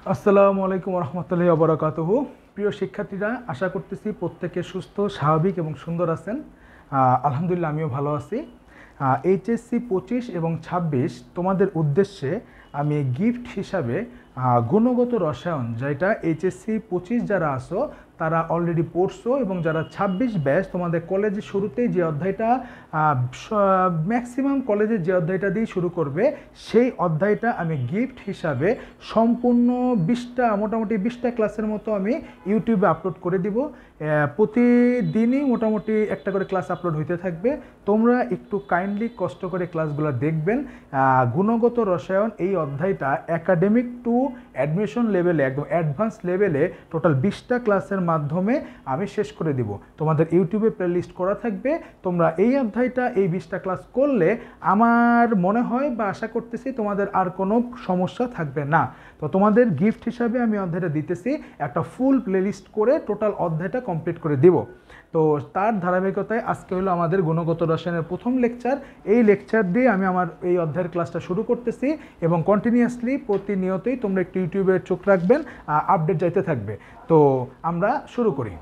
আসসালামু আলাইকুম রহমতুল্লাহি ওয়া বারাকাতুহু। প্রিয় শিক্ষার্থীরা, আশা করতেছি প্রত্যেকে সুস্থ, স্বাভাবিক এবং সুন্দর আছেন। আলহামদুলিল্লাহ, আমিও ভালো আছি। এইচএসসি 25 এবং 26 তোমাদের উদ্দেশ্যে আমি গিফট হিসাবে গুণগত রসায়ন, যেটা এইচএসসি 25 যারা আসো তারা অলরেডি পড়ছো, এবং যারা 26 ব্যাচ তোমাদের কলেজের শুরুতেই যে অধ্যায়টা ম্যাক্সিমাম কলেজে যে অধ্যায়টা দিয়ে শুরু করবে, সেই অধ্যায়টা আমি গিফট হিসাবে সম্পূর্ণ 20টা, মোটামুটি 20টা ক্লাসের মতো আমি ইউটিউবে আপলোড করে দিব। প্রতিদিনই মোটামুটি একটা করে ক্লাস আপলোড হইতে থাকবে। তোমরা একটু কাইন্ডলি কষ্ট করে ক্লাসগুলো দেখবেন। গুণগত রসায়ন এই অধ্যায়টা একাডেমিক টু অ্যাডমিশন লেভেলে, একদম অ্যাডভান্স লেভেলে টোটাল 20টা ক্লাসের মাধ্যমে আমি শেষ করে দিব। তোমাদের ইউটিউবে প্লেলিস্ট করা থাকবে। তোমরা এই অধ্যায়টা, এই 20টা ক্লাস করলে আমার মনে হয় বা আশা করতেছি তোমাদের আর কোনো সমস্যা থাকবে না। তো তোমাদের গিফট হিসাবে আমি অধ্যায়টা দিতেছি, একটা ফুল প্লেলিস্ট করে টোটাল অধ্যায়টা কমপ্লিট করে দিব। তো তার ধারাবাহিকতায় আজকে হলো আমাদের গুণগত রসায়নের প্রথম লেকচার। এই লেকচার দিয়ে আমি আমার এই অধ্যায়ের ক্লাসটা শুরু করতেছি, এবং কন্টিনিউয়াসলি প্রতিনিয়তই তোমরা একটু ইউটিউবে চোখ রাখবেন, আপডেট যাইতে থাকবে। তো আমরা শুরু করি।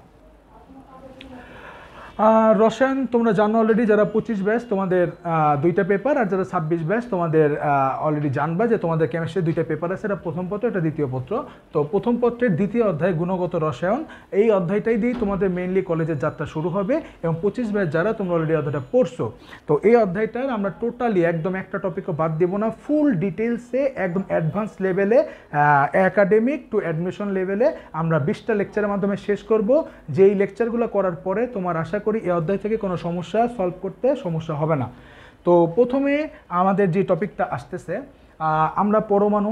রসায়ন তোমরা জানো অলরেডি, যারা 25 ব্যাচ তোমাদের 2টা পেপার, আর যারা 26 ব্যাচ তোমাদের অলরেডি জানবা যে তোমাদের কেমিস্ট্রির 2টা পেপার আছে, এটা প্রথম পত্র, এটা দ্বিতীয় পত্র। তো প্রথম পত্রের দ্বিতীয় অধ্যায় গুণগত রসায়ন, এই অধ্যায়টাই দিয়ে তোমাদের মেইনলি কলেজের যাত্রা শুরু হবে। এবং 25 ব্যাচ যারা তোমরা অলরেডি অধ্যায়টা পড়ছো, তো এই অধ্যায়টার আমরা টোটালি একদম একটা টপিকও বাদ দেবো না, ফুল ডিটেলসে একদম অ্যাডভান্স লেভেলে, একাডেমিক টু অ্যাডমিশন লেভেলে আমরা 20টা লেকচারের মাধ্যমে শেষ করব। যেই লেকচারগুলো করার পরে তোমার আশা করি এই অধ্যায় থেকে কোনো সমস্যা সলভ করতে সমস্যা হবে না। তো প্রথমে আমাদের যে টপিকটা আসতেছে, আমরা পরমাণু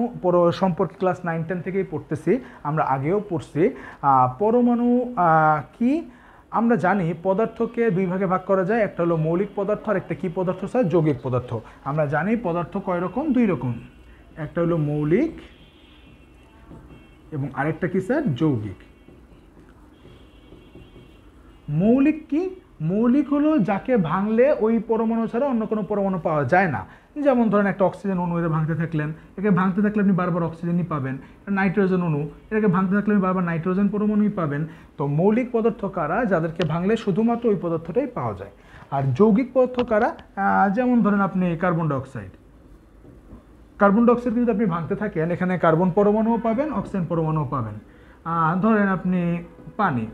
সম্পর্কে ক্লাস 9-10 থেকেই পড়তেছি, আমরা আগেও পড়ছি। পরমাণু কি আমরা জানি, পদার্থকে দুই ভাগে ভাগ করা যায়, একটা হলো মৌলিক পদার্থ আর একটা কি পদার্থ স্যার? যৌগিক পদার্থ। আমরা জানি পদার্থ কয় রকম? 2 রকম, একটা হলো মৌলিক এবং আরেকটা কি স্যার? যৌগিক। মৌলিক কি? মৌলিক হলো যাকে ভাঙলে ওই পরমাণু ছাড়া অন্য কোনো পরমাণু পাওয়া যায় না। যেমন ধরেন একটা অক্সিজেন অণু, এর ভাঙতে থাকলেন, একে ভাঙতে থাকলে আপনি বারবার অক্সিজেনই পাবেন। নাইট্রোজেন অণু, এটাকে ভাঙতে থাকলে আপনি বারবার নাইট্রোজেন পরমাণুই পাবেন। তো মৌলিক পদার্থ কারা? যাদেরকে ভাঙলে শুধুমাত্র ওই পদার্থটাই পাওয়া যায়। আর যৌগিক পদার্থ কারা? যেমন ধরেন আপনি কার্বন ডাইঅক্সাইড। কার্বন ডাইঅক্সাইড যদি আপনি ভাঙতে থাকেন, এখানে কার্বন পরমাণুও পাবেন, অক্সিজেন পরমাণুও পাবেন। ধরেন আপনি পানি,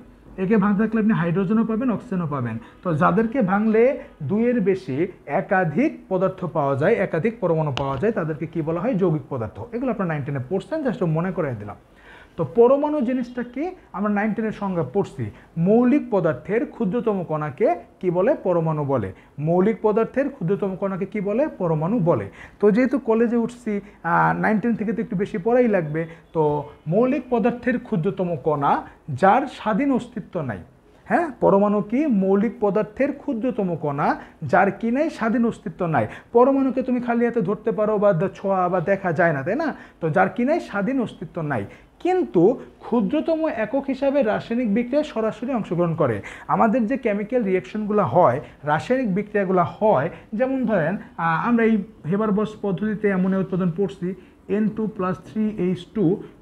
একে ভাঙতে থাকলে আপনি হাইড্রোজেনও পাবেন, অক্সিজেনও পাবেন। তো যাদেরকে ভাঙলে 2-এর বেশি একাধিক পদার্থ পাওয়া যায়, একাধিক পরমাণু পাওয়া যায়, তাদেরকে কি বলা হয়? যৌগিক পদার্থ। এগুলো আপনার 9-10-এ পড়ছেন, জাস্ট মনে করে দিলাম। তো পরমাণু জিনিসটা কি? আমরা 9-10-এর সংজ্ঞা পড়ছি। মৌলিক পদার্থের ক্ষুদ্রতম কণাকে কি বলে? পরমাণু বলে। মৌলিক পদার্থের ক্ষুদ্রতম কণাকে কি বলে? পরমাণু বলে। তো যেহেতু কলেজে উঠছি, 9-10 থেকে তো একটু বেশি পড়াই লাগবে। তো মৌলিক পদার্থের ক্ষুদ্রতম কণা যার স্বাধীন অস্তিত্ব নাই। হ্যাঁ, পরমাণু কি? মৌলিক পদার্থের ক্ষুদ্রতম কণা যার কি নাই? স্বাধীন অস্তিত্ব নাই। পরমাণুকে তুমি খালি হাতে ধরতে পারো বা ছোঁয়া বা দেখা যায় না, তাই না? তো যার কি নাই? স্বাধীন অস্তিত্ব নাই, কিন্তু ক্ষুদ্রতম একক হিসাবে রাসায়নিক বিক্রিয়ায় সরাসরি অংশগ্রহণ করে। আমাদের যে কেমিক্যাল রিয়েকশনগুলো হয়, রাসায়নিক বিক্রিয়াগুলো হয়, যেমন ধরেন আমরা এই হেবারবস পদ্ধতিতে অ্যামোনিয়া উৎপাদন পড়ছি। N2+3H2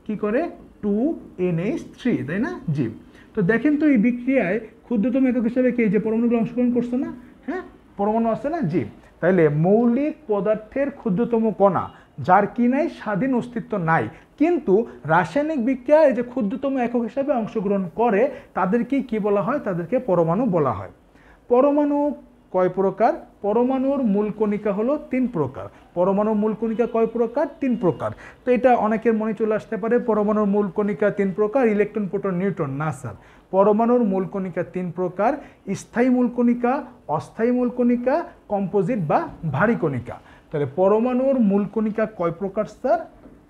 কি করে? 2NH3, তাই না? জি। তো দেখেন তো এই বিক্রিয়ায় ক্ষুদ্রতম একক হিসাবে কে? যে পরমাণুগুলো অংশগ্রহণ করছে না? হ্যাঁ, পরমাণু আছে না? জি। তাইলে মৌলিক পদার্থের ক্ষুদ্রতম কণা যার কি নাই? স্বাধীন অস্তিত্ব নাই, কিন্তু রাসায়নিক বিক্রিয়ায় যে ক্ষুদ্রতম একক হিসাবে অংশগ্রহণ করে, তাদেরকে কি বলা হয়? তাদেরকে পরমাণু বলা হয়। পরমাণু কয় প্রকার? পরমাণুর মূল কণিকা হলো 3 প্রকার। পরমাণুর মূল কণিকা কয় প্রকার? 3 প্রকার। তো এটা অনেকের মনে চলে আসতে পারে, পরমাণুর মূল কণিকা 3 প্রকার, ইলেকট্রন, প্রোটন, নিউট্রন। না স্যার, পরমাণুর মূল কণিকা 3 প্রকার: স্থায়ী মূল কণিকা, অস্থায়ী মূল কণিকা, কম্পোজিট বা ভারী কণিকা। তাহলে পরমাণুর মূল কণিকা কয় প্রকার স্যার?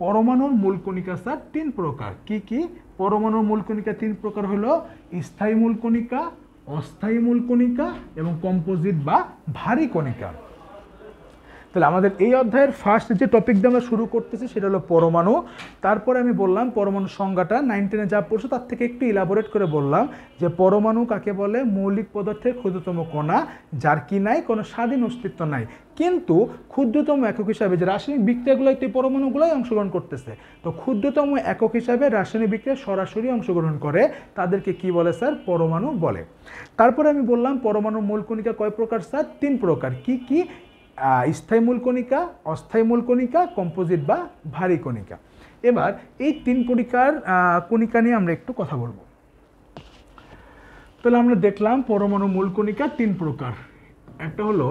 পরমাণুর মূল কণিকা স্যার 3 প্রকার। কি কি? পরমাণুর মূল কণিকা 3 প্রকার হলো স্থায়ী মূল কণিকা, অস্থায়ী মূল কণিকা এবং কম্পোজিট বা ভারী কণিকা। তাহলে আমাদের এই অধ্যায়ের ফার্স্ট যে টপিক দিয়ে আমরা শুরু করতেছি সেটা হলো পরমাণু। তারপরে আমি বললাম পরমাণু সংজ্ঞাটা 9, 10 যা পড়ছো তার থেকে একটু ইলাবোরেট করে বললাম যে পরমাণু কাকে বলে, মৌলিক পদার্থের ক্ষুদ্রতম কণা যার কি নাই কোনো স্বাধীন অস্তিত্ব নাই, কিন্তু ক্ষুদ্রতম একক হিসাবে যে রাসায়নিক বিক্রিয়াগুলোতে পরমাণুগুলোই অংশগ্রহণ করতেছে, তো ক্ষুদ্রতম একক হিসাবে রাসায়নিক বিক্রিয়া সরাসরি অংশগ্রহণ করে তাদেরকে কি বলে স্যার, পরমাণু বলে। তারপরে আমি বললাম পরমাণুর মূল কণিকা কয় প্রকার স্যার, 3 প্রকার। কি কি? স্থায়ী মূল কণিকা, অস্থায়ী মূল কণিকা, কম্পোজিট বা ভারী কণিকা। এবার এই 3 প্রকার কণিকা নিয়ে আমরা একটু কথা বলবো। তাহলে আমরা দেখলাম পরমাণু মূল কণিকা 3 প্রকার। একটা হলো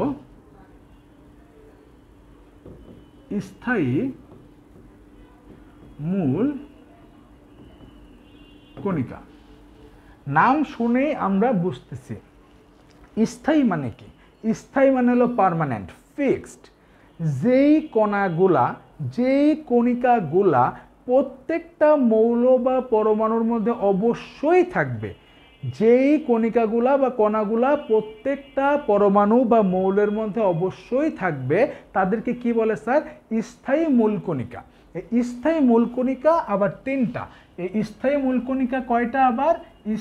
স্থায়ী মূল কণিকা, নাম শুনে আমরা বুঝতেছি স্থায়ী মানে কি। স্থায়ী মানে হলো পার্মানেন্ট, ফিক্সড। যেই কণাগুলা, যেই কণিকাগুলা প্রত্যেকটা মৌল বা পরমাণুর মধ্যে অবশ্যই থাকবে, যেই কণিকাগুলা বা কণাগুলা প্রত্যেকটা পরমাণু বা মৌলের মধ্যে অবশ্যই থাকবে তাদেরকে কি বলে স্যার, স্থায়ী মূল কণিকা। এই স্থায়ী মূল কণিকা আবার 3টা। এই স্থায়ী মূল কণিকা কয়টা আবার,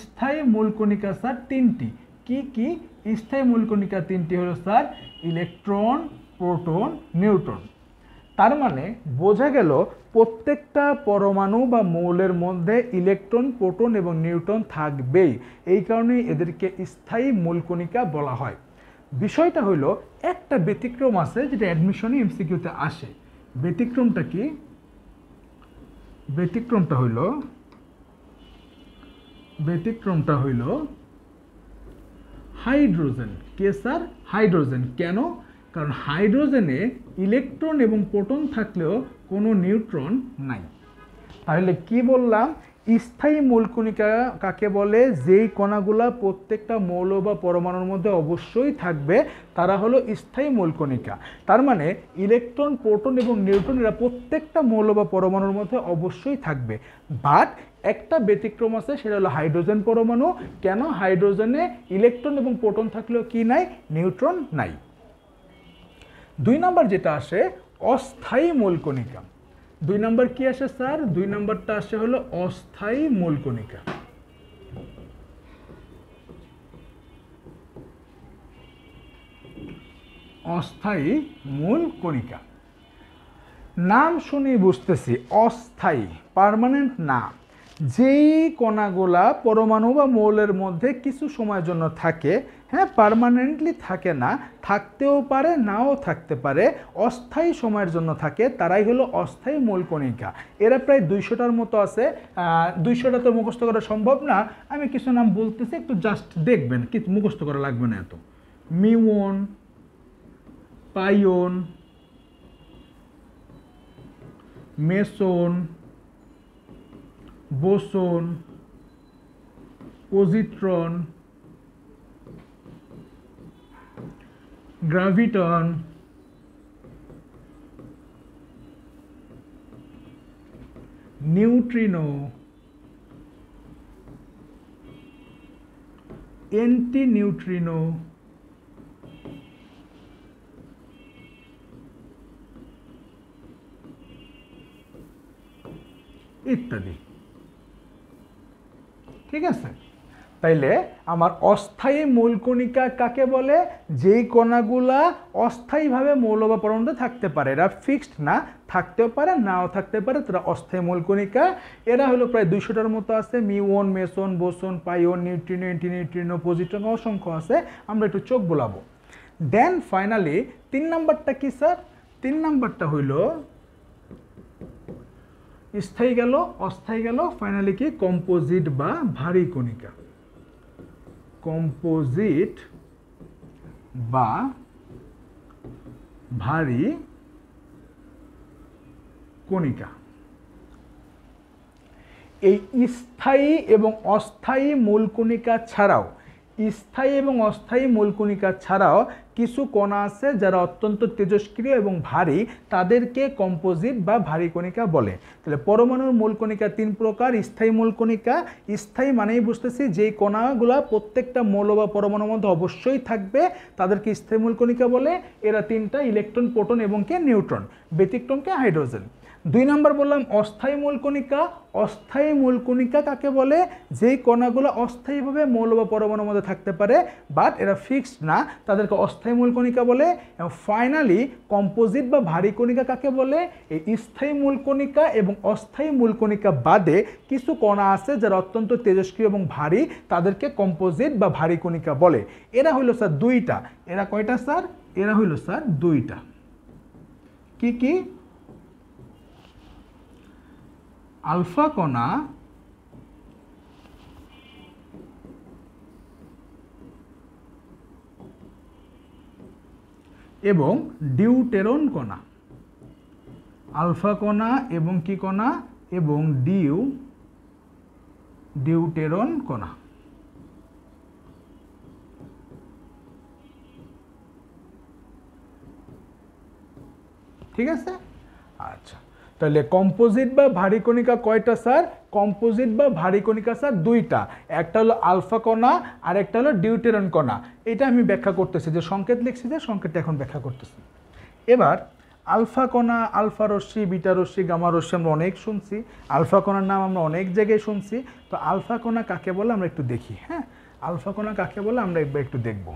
স্থায়ী মূল কণিকা স্যার 3টি। কি কি স্থায়ী মূল কণিকা 3টি হলো স্যার, ইলেকট্রন, প্রোটন, নিউট্রন। তার মানে বোঝা গেল প্রত্যেকটা পরমাণু বা মৌলের মধ্যে ইলেকট্রন, প্রোটন এবং নিউট্রন থাকবেই, এই কারণে এদেরকে স্থায়ী মূল কণিকা বলা হয়। বিষয়টা হলো একটা ব্যতিক্রম আছে যেটা অ্যাডমিশনে এমসিকিউতে আসে। ব্যতিক্রমটা কি? ব্যতিক্রমটা হইল হাইড্রোজেন। কে স্যার? হাইড্রোজেন। কেন? কারণ হাইড্রোজেনে ইলেকট্রন এবং প্রোটন থাকলেও কোনো নিউট্রন নাই। তাহলে কি বললাম, স্থায়ী মূল কণিকা কাকে বলে, যেই কণাগুলা প্রত্যেকটা মৌল বা পরমাণুর মধ্যে অবশ্যই থাকবে তারা হলো স্থায়ী মূল কণিকা। তার মানে ইলেকট্রন, প্রোটন এবং নিউট্রন এরা প্রত্যেকটা মৌল বা পরমাণুর মধ্যে অবশ্যই থাকবে। বাট একটা ব্যতিক্রম আছে, সেটা হলো হাইড্রোজেন পরমাণু। কেন? হাইড্রোজেনে ইলেকট্রন এবং প্রোটন থাকলেও কি নাই, নিউট্রন নাই। 2 নম্বর যেটা আসে অস্থায়ী মূল কণিকা। 2 নম্বর কি আসে স্যার? 2 নম্বরটা আসে হলো অস্থায়ী মূল কণিকা। অস্থায়ী মূল কণিকা নাম শুনে বুঝতেছি অস্থায়ী, পার্মানেন্ট না। যেই কণাগুলা পরমাণু বা মৌলের মধ্যে কিছু সময়ের জন্য থাকে, হ্যাঁ, পার্মানেন্টলি থাকে না, থাকতেও পারে নাও থাকতে পারে, অস্থায়ী সময়ের জন্য থাকে, তারাই হলো অস্থায়ী মূল কণিকা। এরা প্রায় 200টার মতো আছে। 200টা তো মুখস্থ করা সম্ভব না, আমি কিছু নাম বলতেছি, একটু জাস্ট দেখবেন, কিছু মুখস্থ করা লাগবে না এত। Muon, pion, meson, boson, positron, graviton, neutrino, anti neutrino, ইত্যাদি। ঠিক আছে? তাইলে আমার অস্থায়ী মূল কণিকা কাকে বলে, যেই কণাগুলা অস্থায়ীভাবে মৌল বা পরমাণুতে থাকতে পারে, এরা ফিক্সড না, থাকতেও পারে নাও থাকতে পারে, তারা অস্থায়ী মূল কণিকা। এরা হলো প্রায় 200টার মতো আছে। Muon, meson, boson, pion, neutrino, anti neutrino, positron, অসংখ্য আছে, আমরা একটু চোখ বোলাবো। দেন ফাইনালি 3 নাম্বারটা কি স্যার? 3 নাম্বারটা হইল স্থায়ী গেল, অস্থায়ী গেল, ফাইনালি কি, কম্পোজিট বা ভারী কণিকা। কম্পোজিট বা ভারী কণিকা। এই স্থায়ী এবং অস্থায়ী মূল কণিকা ছাড়াও স্থায়ী এবং অস্থায়ী মূলকণিকা ছাড়াও কিছু কণা আছে যারা অত্যন্ত তেজস্ক্রিয় এবং ভারী, তাদেরকে কম্পোজিট বা ভারী কণিকা বলে। তাহলে পরমাণুর মূলকণিকা 3 প্রকার। স্থায়ী মূলকণিকা, স্থায়ী মানেই বুঝতেছি যেই কণাগুলা প্রত্যেকটা মৌল বা পরমাণুর মধ্যে অবশ্যই থাকবে, তাদেরকে স্থায়ী মূলকণিকা বলে। এরা 3টা, ইলেকট্রন, প্রোটন এবং নিউট্রন, ব্যতিক্রমকে হাইড্রোজেন। 2 নম্বর বললাম অস্থায়ী মূলকণিকা। অস্থায়ী মূলকণিকা কাকে বলে? যেই কণাগুলো অস্থায়ীভাবে মৌল বা পরমাণুর মধ্যে থাকতে পারে, বাট এরা ফিক্সড না, তাদেরকে অস্থায়ী মূলকণিকা বলে। এবং ফাইনালি কম্পোজিট বা ভারী কণিকা কাকে বলে? এই স্থায়ী মূলকণিকা এবং অস্থায়ী মূলকণিকা বাদে কিছু কণা আছে যারা অত্যন্ত তেজস্ক্রিয় এবং ভারী, তাদেরকে কম্পোজিট বা ভারী কণিকা বলে। এরা হইল স্যার 2টা। এরা কয়টা স্যার? এরা হইল স্যার 2টা। কি কি? আলফা কণা এবং ডিউটেরন কণা। আলফা কণা এবং কি কণা? এবং ডিউটেরন কণা। ঠিক আছে? আচ্ছা, তাহলে কম্পোজিট বা ভারী কণিকা কয়টা স্যার? কম্পোজিট বা ভারী কণিকা স্যার 2টা। একটা হলো আলফা কণা আর একটা হলো ডিউটেরন কণা। এটা আমি ব্যাখ্যা করতেছি, যে সংকেত লিখছি, যে সংকেতটা এখন ব্যাখ্যা করতেছি। এবার আলফা কণা, আলফা রশ্মি, বিটা রশ্মি, গামা রশ্মি আমরা অনেক শুনছি। আলফা কণার নাম আমরা অনেক জায়গায় শুনছি। তো আলফা কণা কাকে বলে আমরা একটু দেখি। হ্যাঁ, আলফা কণা কাকে বলে আমরা একটু দেখব।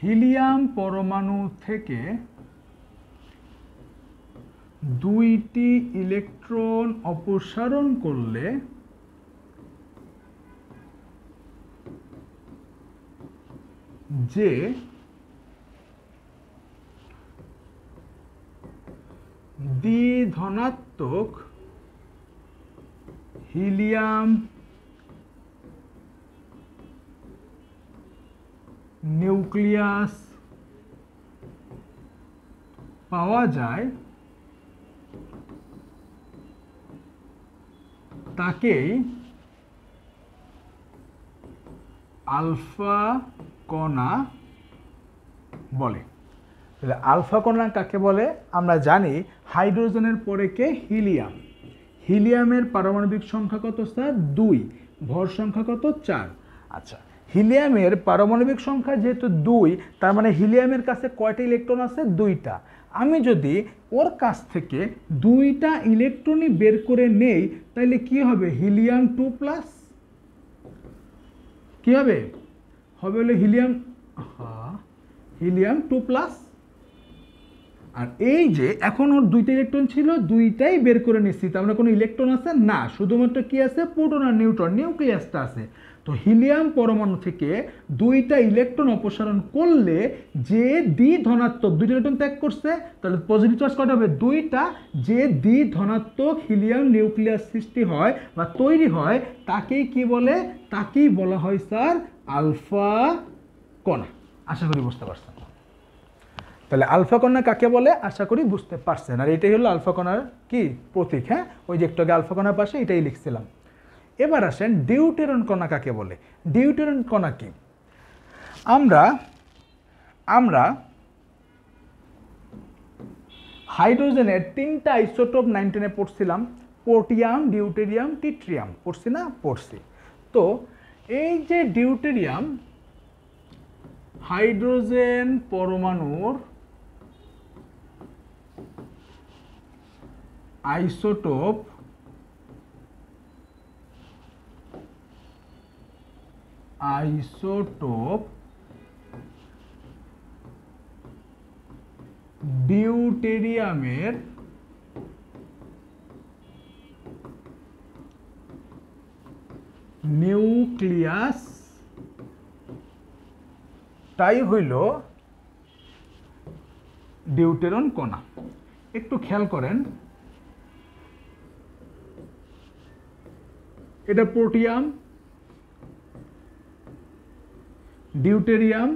হিলিয়াম পরমাণু থেকে 2টি ইলেকট্রন অপসারণ করলে যে দ্বিধনাত্মক হিলিয়াম নিউক্লিয়াস পাওয়া যায়, তাকেই আলফা কণা বলে। তাহলে আলফা কণা কাকে বলে? আমরা জানি হাইড্রোজেনের পরে কে? হিলিয়াম। হিলিয়ামের পারমাণবিক সংখ্যা কত স্যার? 2। ভর সংখ্যা কত? 4। আচ্ছা, হিলিয়ামের পারমাণবিক সংখ্যা যেহেতু 2, তার মানে হিলিয়ামের কাছে কয়টা ইলেকট্রন আছে? 2টা। আমি যদি ওর কাছ থেকে 2টা ইলেকট্রনই বের করে নেই, তাহলে কি হবে? হিলিয়াম 2+। কি হবে? হবে হলো হিলিয়াম 2+। আর এই যে এখন ওর 2টা ইলেকট্রন ছিল, 2টাই বের করে নিচ্ছি, তার মানে কোনো ইলেকট্রন আছে না, শুধুমাত্র কি আছে? প্রোটন আর নিউট্রন, নিউক্লিয়াসটা আছে। তো হিলিয়াম পরমাণু থেকে 2টা ইলেকট্রন অপসারণ করলে যে দ্বিধনাত্মক 2টা ইলেকট্রন ত্যাগ করছে, তাহলে পজিটিভ চার্জ কত হবে? 2টা। যে দ্বিধনাত্মক হিলিয়াম নিউক্লিয়াস সৃষ্টি হয় বা তৈরি হয়, তাকেই কি বলে? তাকেই বলা হয় স্যার আলফা কণা। আশা করি বুঝতে পারছেন। তাহলে আলফা কণা কাকে বলে? আশা করি বুঝতে পারছেন। আর এটাই হলো আলফা কণার কি প্রতীক। হ্যাঁ, ওই যে একটু আগে আলফা কণার পাশে এটাই লিখছিলাম। এবার আসেন ডিউটেরন কণা কাকে বলে। ডিউটেরন কণা কি? আমরা হাইড্রোজেনের 3টা আইসোটোপ 9-10-এ পড়ছিলাম। পোর্টিয়াম, ডিউটেরিয়াম, টিট্রিয়াম। পড়ছি না? পড়ছি। তো এই যে ডিউটেরিয়াম, হাইড্রোজেন পরমাণুর আইসোটোপ ডিউটেরিয়ামের নিউক্লিয়াস তাই হইল ডিউটেরন কণা। একটু খেয়াল করেন, এটা প্রোটিয়াম, ডিউটেরিয়াম,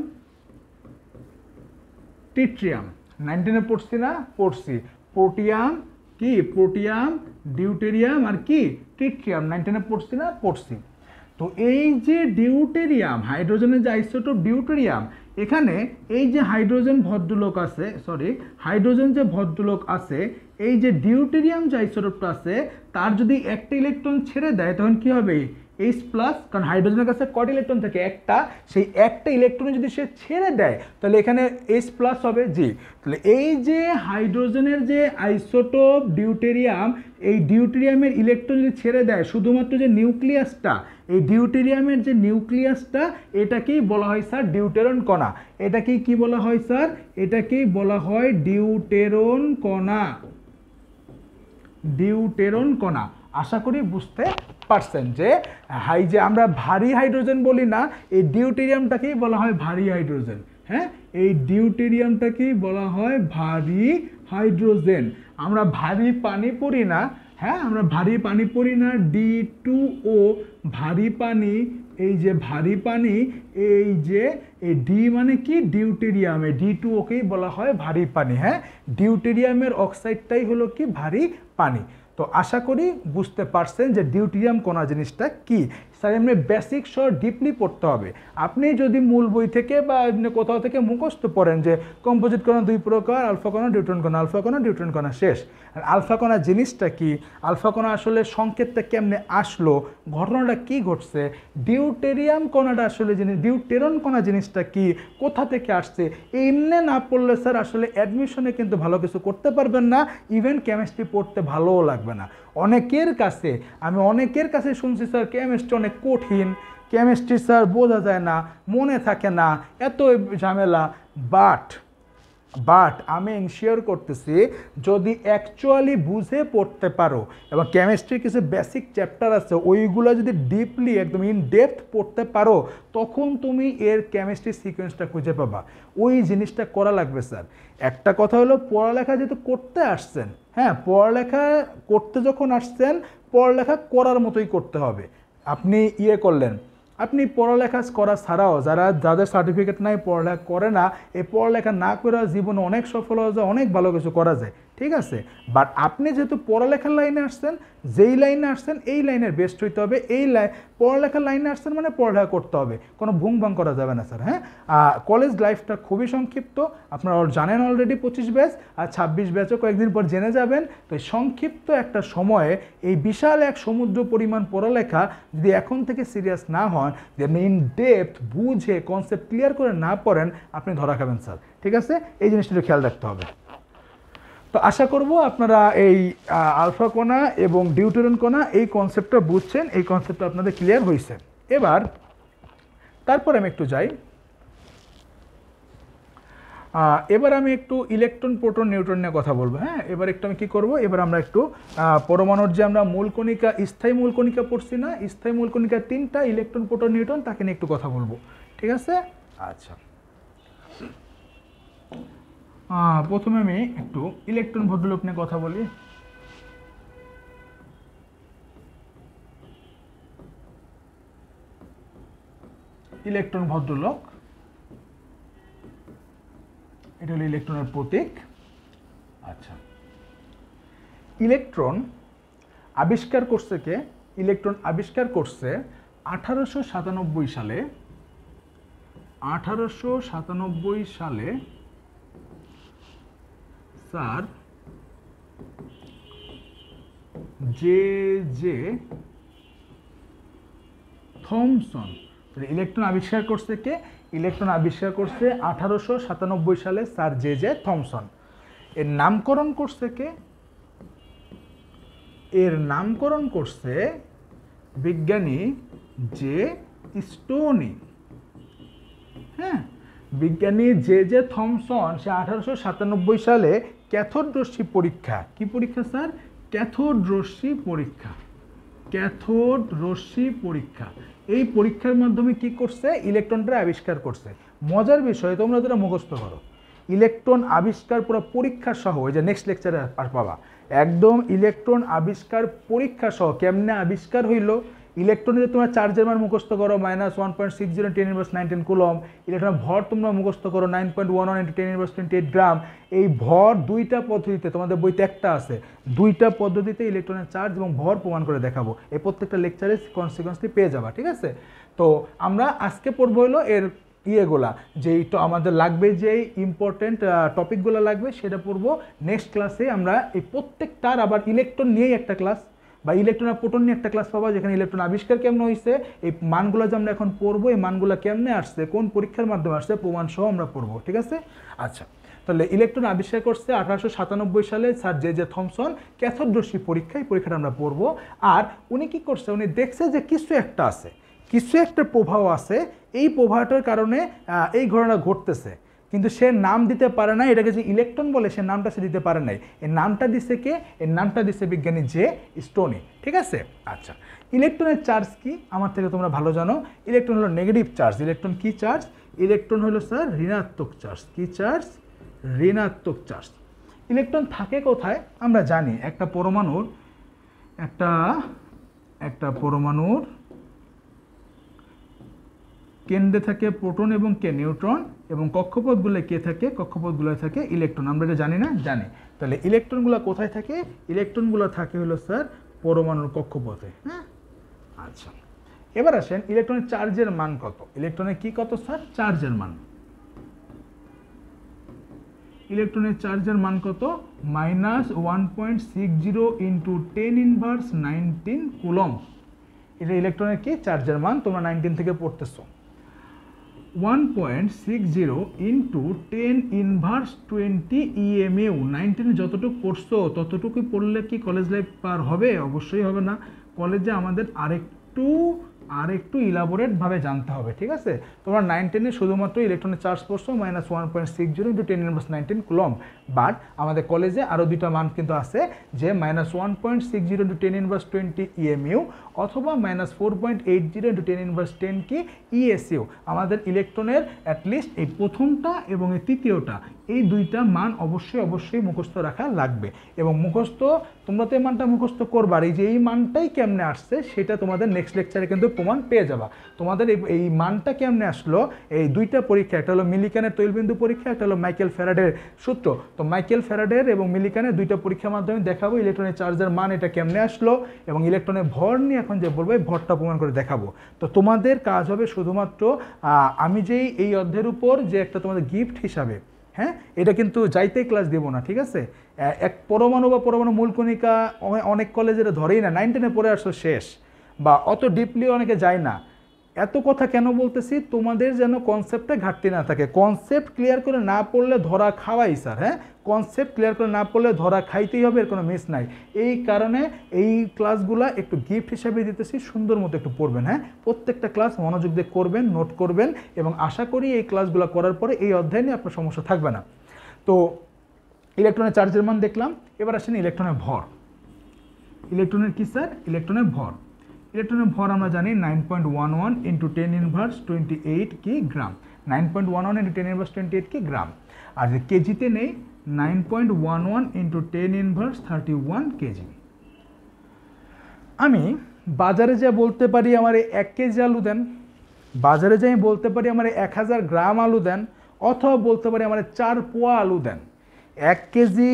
টিট্রিয়াম। 19-এ পড়ছি না? পড়ছি। প্রোটিয়াম কি? প্রোটিয়াম, ডিউটেরিয়াম আর কি? ট্রিটিয়াম। 19-এ পড়ছি না? পড়ছি। তো এই যে ডিউটেরিয়াম, হাইড্রোজেনের যে আইসোটোপ ডিউটেরিয়াম, এখানে এই যে হাইড্রোজেন ভদ্রলোক আছে, হাইড্রোজেন যে ভদ্রলোক আছে, এই যে ডিউটেরিয়াম যে আইসোটোপটা আছে, তার যদি একটা ইলেকট্রন ছেড়ে দেয় তখন কি হবে? H+, কারণ হাইড্রোজেনের কাছে কয়টা ইলেকট্রন থাকে? একটা। সেই একটা ইলেকট্রন যদি সে ছেড়ে দেয় তাহলে এখানে H+ হবে। জি, তাহলে এই যে হাইড্রোজেনের যে আইসোটোপ ডিউটেরিয়াম, এই ডিউটেরিয়ামের ইলেকট্রন যদি ছেড়ে দেয়, শুধুমাত্র যে নিউক্লিয়াসটা, এই ডিউটেরিয়ামের যে নিউক্লিয়াসটা, এটাকেই বলা হয় স্যার ডিউটেরন কণা। এটাকেই কি বলা হয় স্যার? এটাকেই বলা হয় ডিউটেরন কণা। ডিউটেরন কণা। আশা করি বুঝতে পারছেন যে যে আমরা ভারী হাইড্রোজেন বলি না, এই ডিউটেরিয়ামটাকেই বলা হয় ভারী হাইড্রোজেন। হ্যাঁ, এই ডিউটেরিয়ামটাকেই বলা হয় ভারী হাইড্রোজেন। আমরা ভারী পানি পড়ি না, হ্যাঁ, আমরা ভারী পানি পড়ি না, D2O ভারী পানি। এই যে ভারী পানি, এই যে এই ডি মানে কি? ডিউটেরিয়াম। এই D2O-কেই বলা হয় ভারী পানি। হ্যাঁ, ডিউটেরিয়ামের অক্সাইডটাই হলো কি? ভারী পানি। তো আশা করি বুঝতে পারছেন যে ডিউটেরিয়াম কণা জিনিসটা কি। স্যার এমনি বেসিক সহ ডিপলি পড়তে হবে। আপনি যদি মূল বই থেকে বা কোথাও থেকে মুখস্থ পড়েন যে কম্পোজিট কণা 2 প্রকার, আলফা কণা, নিউট্রন কণা, আলফা কণা, নিউট্রন কণা, শেষ। আর আলফা কণা জিনিসটা কি? আলফা কণা আসলে সংকেতটা কেমনে আসলো, ঘটনাটা কি ঘটছে, ডিউটেরিয়াম কণাটা আসলে ডিউটেরন কণা জিনিসটা কি, কোথা থেকে আসছে, এমনি না পড়লে স্যার আসলে অ্যাডমিশনে কিন্তু ভালো কিছু করতে পারবেন না, ইভেন কেমিস্ট্রি পড়তে ভালোও লাগবে না। আমি অনেকের কাছে শুনছি স্যার কেমিস্ট্রি অনেক কঠিন, কেমিস্ট্রি স্যার বোঝা যায় না, মনে থাকে না, এত ঝামেলা। বাট আমি ইনশিওর করতেছি, যদি অ্যাকচুয়ালি বুঝে পড়তে পারো এবং কেমিস্ট্রির কিছু বেসিক চ্যাপ্টার আছে ওইগুলো যদি ডিপলি একদম ইন ডেপথ পড়তে পারো, তখন তুমি এর কেমিস্ট্রি সিকোয়েন্সটা খুঁজে পাবা। ওই জিনিসটা করা লাগবে স্যার। একটা কথা হলো, পড়ালেখা যেহেতু করতে আসছেন, হ্যাঁ, পড়ালেখা করতে যখন আসছেন, পড়ালেখা করার মতোই করতে হবে। আপনি করলেন, আপনি পড়ালেখা করা ছাড়াও যাদের সার্টিফিকেট নাই, পড়ালেখা করে না, এই পড়ালেখা না করে জীবনে অনেক সফল হওয়া যায়, অনেক ভালো কিছু করা যায়, ঠিক আছে। বাট আপনি যেহেতু পড়ালেখার লাইনে আসছেন, যেই লাইনে আসছেন এই লাইনের বেস্ট হইতে হবে। পড়ালেখার লাইনে আসছেন মানে পড়ালেখা করতে হবে, কোনো ভুং ভাং করা যাবে না স্যার। হ্যাঁ, কলেজ লাইফটা খুবই সংক্ষিপ্ত, আপনারা জানেন অলরেডি 25 ব্যাচ, আর 26 ব্যাচও কয়েকদিন পর জেনে যাবেন। তো এই সংক্ষিপ্ত একটা সময়ে এই বিশাল এক সমুদ্র পরিমাণ পড়ালেখা যদি এখন থেকে সিরিয়াস না হন, যদি আপনি ইন ডেপথ বুঝে কনসেপ্ট ক্লিয়ার করে না পড়েন, আপনি ধরা খাবেন স্যার, ঠিক আছে। এই জিনিসটা খেয়াল রাখতে হবে। তো আশা করব আপনারা এই আলফা কণা এবং ডিউটেরন কণা এই কনসেপ্টটা বুঝছেন, এই কনসেপ্টটা আপনাদের ক্লিয়ার হয়েছে। তারপর আমি একটু যাই, এবার আমি একটু ইলেকট্রন, প্রোটন, নিউট্রন নিয়ে কথা বলবো। হ্যাঁ, এবার একটু আমি কি করব, এবার আমরা একটু পরমাণুর যে আমরা মূলকণিকা, স্থায়ী মূলকণিকা পড়ছি না, স্থায়ী মূলকণিকা 3টা, ইলেকট্রন, প্রোটন, নিউট্রন, তাকে নিয়ে একটু কথা বলবো, ঠিক আছে। আচ্ছা, প্রথমে আমি একটু ইলেকট্রন ভদ্রলোক নিয়ে কথা বলি। ইলেকট্রন ভদ্রলোক, এটা হলো ইলেকট্রনের প্রতীক। আচ্ছা, ইলেকট্রন আবিষ্কার করছে কে? ইলেকট্রন আবিষ্কার করছে 1897 সালে। 1897 সালে স্যার জে থমসন। ইলেকট্রন আবিষ্কার করছে কে? ইলেকট্রন আবিষ্কার করছে 1897 সালে স্যার জে থমসন। এর নামকরণ করছে কে? এর নামকরণ করছে বিজ্ঞানী জে স্টোনি। হ্যাঁ, বিজ্ঞানী জে থমসন সে 1897 সালে ক্যাথোড রশ্মি পরীক্ষা, কি পরীক্ষা স্যার? ক্যাথোড রশ্মি পরীক্ষা। ক্যাথোড রশ্মি পরীক্ষা, এই পরীক্ষার মাধ্যমে কি করছে? ইলেকট্রনটা আবিষ্কার করছে। মজার বিষয়, তোমরা যেটা মুখস্থ করো, ইলেকট্রন আবিষ্কার পুরো পরীক্ষা সহ, ওই যে নেক্সট লেকচারে পাবা, একদম ইলেকট্রন আবিষ্কার পরীক্ষা সহ কেমনে আবিষ্কার হইল ইলেকট্রনের তোমরা চার্জের মান মুখস্থ করো -1.60 10⁻19 কুলম, ইলেকট্রনের ভর তোমরা মুখস্থ করো 9.11 × 10⁻28 গ্রাম। এই ভর দুইটা পদ্ধতিতে, তোমাদের বইতে একটা আছে, দুইটা পদ্ধতিতে ইলেকট্রনের চার্জ এবং ভর প্রমাণ করে দেখাবো। এই প্রত্যেকটা লেকচারে কনসিকুয়েন্সটি পেয়ে যাবা, ঠিক আছে? তো আমরা আজকে পড়বো হলো এর ইয়েগুলা, যেই তো আমাদের লাগবে, যেই ইম্পর্টেন্ট টপিকগুলো লাগবে সেটা পড়বো নেক্সট ক্লাসে। আমরা এই প্রত্যেকটার আবার ইলেকট্রন নিয়েই একটা ক্লাস বা ইলেকট্রন আর প্রোটন নিয়ে একটা ক্লাস পাবো, যেখানে ইলেকট্রন আবিষ্কার কেমন হয়েছে, এই মানগুলো যে আমরা এখন পড়বো, এই মানগুলো কেমনে আসছে, কোন পরীক্ষার মাধ্যমে আসছে, প্রমাণ সহ আমরা পড়বো, ঠিক আছে? আচ্ছা, তাহলে ইলেকট্রন আবিষ্কার করছে 1897 সালে স্যার জে থমসন, ক্যাথোড রশ্মি পরীক্ষা, এই পরীক্ষাটা আমরা পড়বো। আর উনি কি করছে, উনি দেখছে যে কিছু একটা আছে, কিছু একটা প্রভাব আছে, এই প্রভাবটার কারণে এই ঘটনা ঘটতেছে, কিন্তু সে নাম দিতে পারে না, এটাকে যে ইলেকট্রন বলে সে নামটা সে দিতে পারে নাই। এর নামটা দিছে কে? এর নামটা দিছে বিজ্ঞানী জে স্টোনি, ঠিক আছে? আচ্ছা, ইলেকট্রনের চার্জ কি আমার থেকে তোমরা ভালো জানো। ইলেকট্রন হলো নেগেটিভ চার্জ। ইলেকট্রন কি চার্জ? ইলেকট্রন হলো স্যার ঋণাত্মক চার্জ। কি চার্জ? ঋণাত্মক চার্জ। ইলেকট্রন থাকে কোথায় আমরা জানি, একটা পরমাণুর একটা পরমাণুর কেন্দ্রে থাকে প্রোটন এবং কে নিউট্রন, এবং কক্ষপথগুলো কে থাকে? কক্ষপথগুলো থাকে ইলেকট্রন। আমরা এটা জানি না? জানি। তাহলে ইলেকট্রনগুলো কোথায় থাকে? ইলেকট্রনগুলো থাকে হলো স্যার পরমাণুর কক্ষপথে। হ্যাঁ, আচ্ছা, এবার আসেন ইলেকট্রনের চার্জের মান কত? ইলেকট্রনের কি কত স্যার? চার্জের মান। ইলেকট্রনের চার্জের মান কত? -1.60 × 10⁻19 কুলম। এটা ইলেকট্রনের কি? চার্জের মান। তোমরা 19 থেকে পড়তেছো। 1.60 × 10⁻20 EMU। 19 যতটুকু পড়ছো ততটুকু পড়লে কি কলেজ লাইফ পার হবে? অবশ্যই হবে না। কলেজে আমাদের আরেকটু ইলাবোরেটভাবে জানতে হবে, ঠিক আছে? তোমরা 9-10 শুধুমাত্র ইলেকট্রনের চার্জ পড়ছো -1.60 × 10⁻19 কুলম, বাট আমাদের কলেজে আরও দুইটা মান কিন্তু আছে, যে -1.60 × 10⁻20 EMU অথবা -4.80 × 10⁻10 কি ESU। আমাদের ইলেকট্রনের অ্যাটলিস্ট এই প্রথমটা এবং এই তৃতীয়টা, এই দুইটা মান অবশ্যই মুখস্থ রাখা লাগবে। এবং মুখস্থ, তোমরা তো এই মানটা মুখস্থ করবা, এই যে এই মানটাই কেমনে আসছে সেটা তোমাদের নেক্সট লেকচারে কিন্তু প্রমাণ পেয়ে যাবা। তোমাদের এই মানটা কেমনে আসলো, এই দুইটা পরীক্ষা, একটা হলো মিলিকানের তৈলবিন্দু পরীক্ষা, একটা হলো মাইকেল ফ্যারাডের সূত্র। তো মাইকেল ফ্যারাডের এবং মিলিকানের দুইটা পরীক্ষার মাধ্যমে দেখাবো ইলেকট্রনের চার্জের মান এটা কেমনে আসলো, এবং ইলেকট্রনের ভর নিয়ে এখন যে বলবো এই ভরটা প্রমাণ করে দেখাবো। তো তোমাদের কাজ হবে শুধুমাত্র আমি যেই এই অধ্যায়ের উপর যে একটা তোমাদের গিফট হিসাবে, হ্যাঁ, এটা কিন্তু যাইতেই ক্লাস দেবো না, ঠিক আছে? এক পরমাণু বা পরমাণু মূলকণিকা অনেক কলেজের ধরেই না, 9-10 পড়ে আসছো শেষ, বা অত ডিপলি অনেকে যায় না। এত কথা কেন বলতেছি? তোমাদের যেন কনসেপ্টে ঘাটতি না থাকে। কনসেপ্ট ক্লিয়ার করে না পড়লে ধরা খাওয়াই স্যার, হ্যাঁ, কনসেপ্ট ক্লিয়ার করে না পড়লে ধরা খাইতেই হবে, এর কোনো মিস নাই। এই কারণে এই ক্লাসগুলো একটু গিফট হিসাবে দিতেছি, সুন্দর মতো একটু পড়বেন, হ্যাঁ, প্রত্যেকটা ক্লাস মনোযোগ দিয়ে করবেন, নোট করবেন, এবং আশা করি এই ক্লাসগুলো করার পরে এই অধ্যায় নিয়ে আপনার সমস্যা থাকবে না। তো ইলেকট্রনের চার্জের মান দেখলাম, এবার আসেন ইলেকট্রনের ভর। ইলেকট্রনের কি স্যার? ইলেকট্রনের ভর। ইলেকট্রনের ভর আমরা জানি 9.11 × 10⁻28 কি গ্রাম। 9.11 × 10⁻28 কি গ্রাম। আর যে কেজিতে নেই, 9.11 × 10⁻31 কেজি। আমি বাজারে যা বলতে পারি আমার 1 কেজি আলু দেন, বাজারে যাই বলতে পারি আমার 1000 গ্রাম আলু দেন, অথবা বলতে পারি আমার 4 পোয়া আলু দেন। 1 কেজি,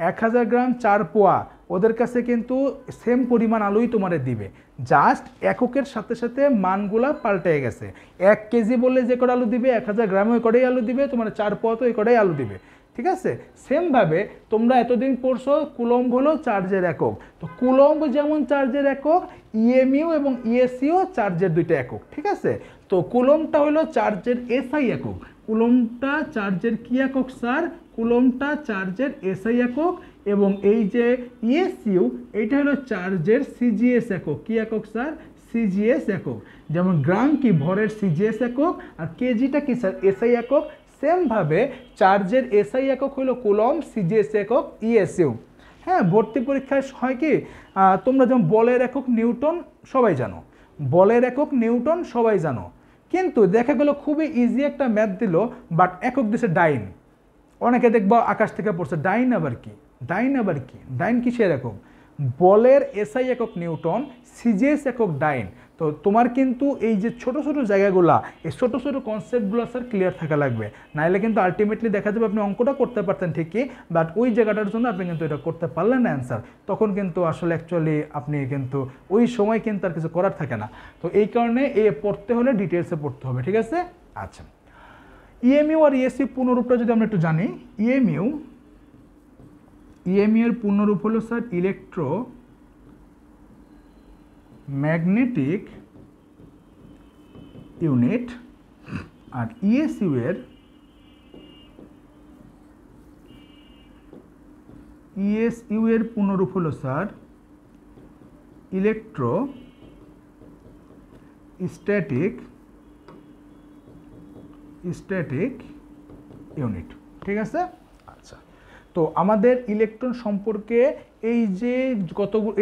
1000 গ্রাম, 4 পোয়া, ওদের কাছে কিন্তু সেম পরিমাণ আলুই তোমারে দিবে, জাস্ট এককের সাথে সাথে মানগুলা পাল্টে গেছে। 1 কেজি বললে যে কটা আলু দিবে, 1000 গ্রামে ওই কটাই আলু দিবে, তোমার 4 পোয়া তো ওই কটাই আলু দিবে, ঠিক আছে? সেমভাবে তোমরা এতদিন পড়ছো কুলম্ব হলো চার্জের একক। তো কুলম্ব যেমন চার্জের একক, ইএমইউ এবং ইএসইউ চার্জের দুইটা একক, ঠিক আছে? তো কুলম্বটা হলো চার্জের এসআই একক। কুলম্বটা চার্জের কি একক স্যার? কুলম্বটা চার্জের এসআই একক, এবং এই যে ইএসইউ এইটা হলো চার্জের সিজিএস একক। কি একক স্যার? সিজিএস একক। যেমন গ্রাম কি ভরের সিজিএস একক, আর কেজিটা কি স্যার? এসআই একক। সেমভাবে চার্জের এসআই একক হলো কুলম্ব, সিজিএস একক, ইএসইউ। হ্যাঁ, ভর্তি পরীক্ষায় হয় কি, তোমরা যেমন বলের একক নিউটন সবাই জানো, বলের একক নিউটন সবাই জানো, কিন্তু দেখা গেল খুবই ইজি একটা ম্যাথ দিল, বাট একক দিছে ডাইন। অনেকে দেখবো আকাশ থেকে পড়ছে, ডাইন আবার কি? ডাইন আবার কি? ডাইন কিসের একক? বলের এসআই একক নিউটন, সিজিএস একক ডাইন। তো তোমার কিন্তু এই যে ছোট ছোট জায়গাগুলা, এই ছোট ছোট কনসেপ্টগুলো স্যার ক্লিয়ার থাকা লাগবে, নাইলে কিন্তু আলটিমেটলি দেখা যাবে আপনি অঙ্কটা করতে পারতেন ঠিকই, বাট ওই জায়গাটার জন্য আপনি কিন্তু এটা করতে পারলেন না অ্যান্সার, তখন কিন্তু আসলে অ্যাকচুয়ালি আপনি কিন্তু ওই সময় কিন্তু আর কিছু করার থাকে না। তো এই কারণে পড়তে হলে ডিটেলসে পড়তে হবে, ঠিক আছে? আচ্ছা, ইএমইউ আর ইএসসি পূর্ণরূপটা যদি আমরা একটু জানি, ইএমইউ এর পূর্ণরূপ হলো স্যার ইলেকট্রো ম্যাগনেটিক ইউনিট, আর ইএসইউ এর পূর্ণরূপ হলো স্যার ইলেকট্রো স্ট্যাটিক ইউনিট, ঠিক আছে? আচ্ছা, তো আমাদের ইলেকট্রন সম্পর্কে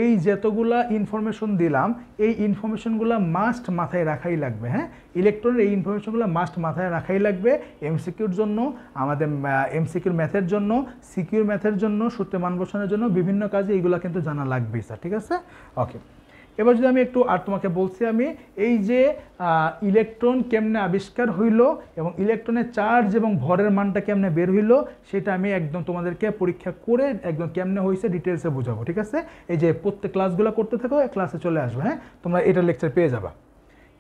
এই যতগুলা ইনফরমেশন দিলাম, এই ইনফরমেশনগুলো মাস্ট মাথায় রাখাই লাগবে। হ্যাঁ, ইলেকট্রনের এই ইনফরমেশনগুলো মাস্ট মাথায় রাখাই লাগবে এমসিকিউর জন্য, আমাদের এমসিকিউর ম্যাথের জন্য, সিকিউর ম্যাথের জন্য, সূত্রে মান বসানোর জন্য, বিভিন্ন কাজে এইগুলো কিন্তু জানা লাগবেই স্যার, ঠিক আছে? ওকে, এবার যদি আমি একটু আর তোমাকে বলছি, আমি এই যে ইলেকট্রন কেমনে আবিষ্কার হইল এবং ইলেকট্রনের চার্জ এবং ভরের মানটা কেমনে বের হইল, সেটা আমি একদম তোমাদেরকে পরীক্ষা করে একদম কেমনে হয়েছে ডিটেলসে বোঝাবো, ঠিক আছে? এই যে প্রত্যেক ক্লাসগুলো করতে থাকো, ক্লাসে চলে আসবে। হ্যাঁ, তোমরা এটার লেকচার পেয়ে যাবা।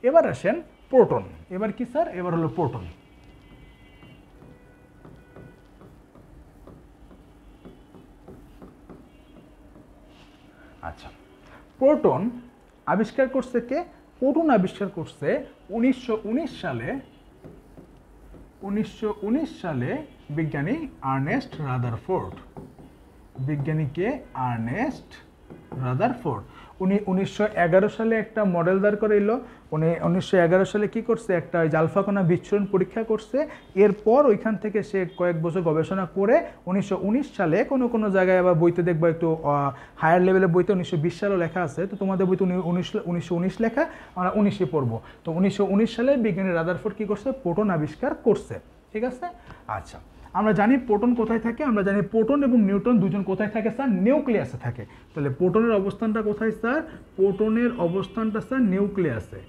এবার আসেন প্রোটন। এবার কি স্যার? এবার হলো প্রোটন। আচ্ছা, প্রোটন আবিষ্কার করছে কে? প্রোটন আবিষ্কার করছে 1919 সালে বিজ্ঞানী আর্নেস্ট রাদারফোর্ড। বিজ্ঞানীকে আর্নেস্ট রাদারফোর্ড। উনি 1911 সালে একটা মডেল দাঁড় করাইল। উনি 1911 সালে কি করছে? একটা আলফা কণা বিচ্ছুরণ পরীক্ষা করছে। এরপর ওইখান থেকে সে কয়েক বছর গবেষণা করে 1919 সালে কোনো জায়গায় আবার বইতে দেখবো, একটু হায়ার লেভেলের বইতে 1920 সালও লেখা আছে, তো তোমাদের বইতে 1919 লেখা, আমরা 19-এ পড়বো। তো 1919 সালে বিজ্ঞানী রাদারফোর্ড কি করছে? প্রোটন আবিষ্কার করছে, ঠিক আছে? আচ্ছা, আমরা জানি প্রোটন কোথায় থাকে, আমরা জানি প্রোটন এবং নিউট্রন দুজন কোথায় থাকে স্যার? নিউক্লিয়াসে থাকে। তাহলে প্রোটনের অবস্থানটা কোথায় স্যার? প্রোটনের অবস্থানটা স্যার নিউক্লিয়াসে।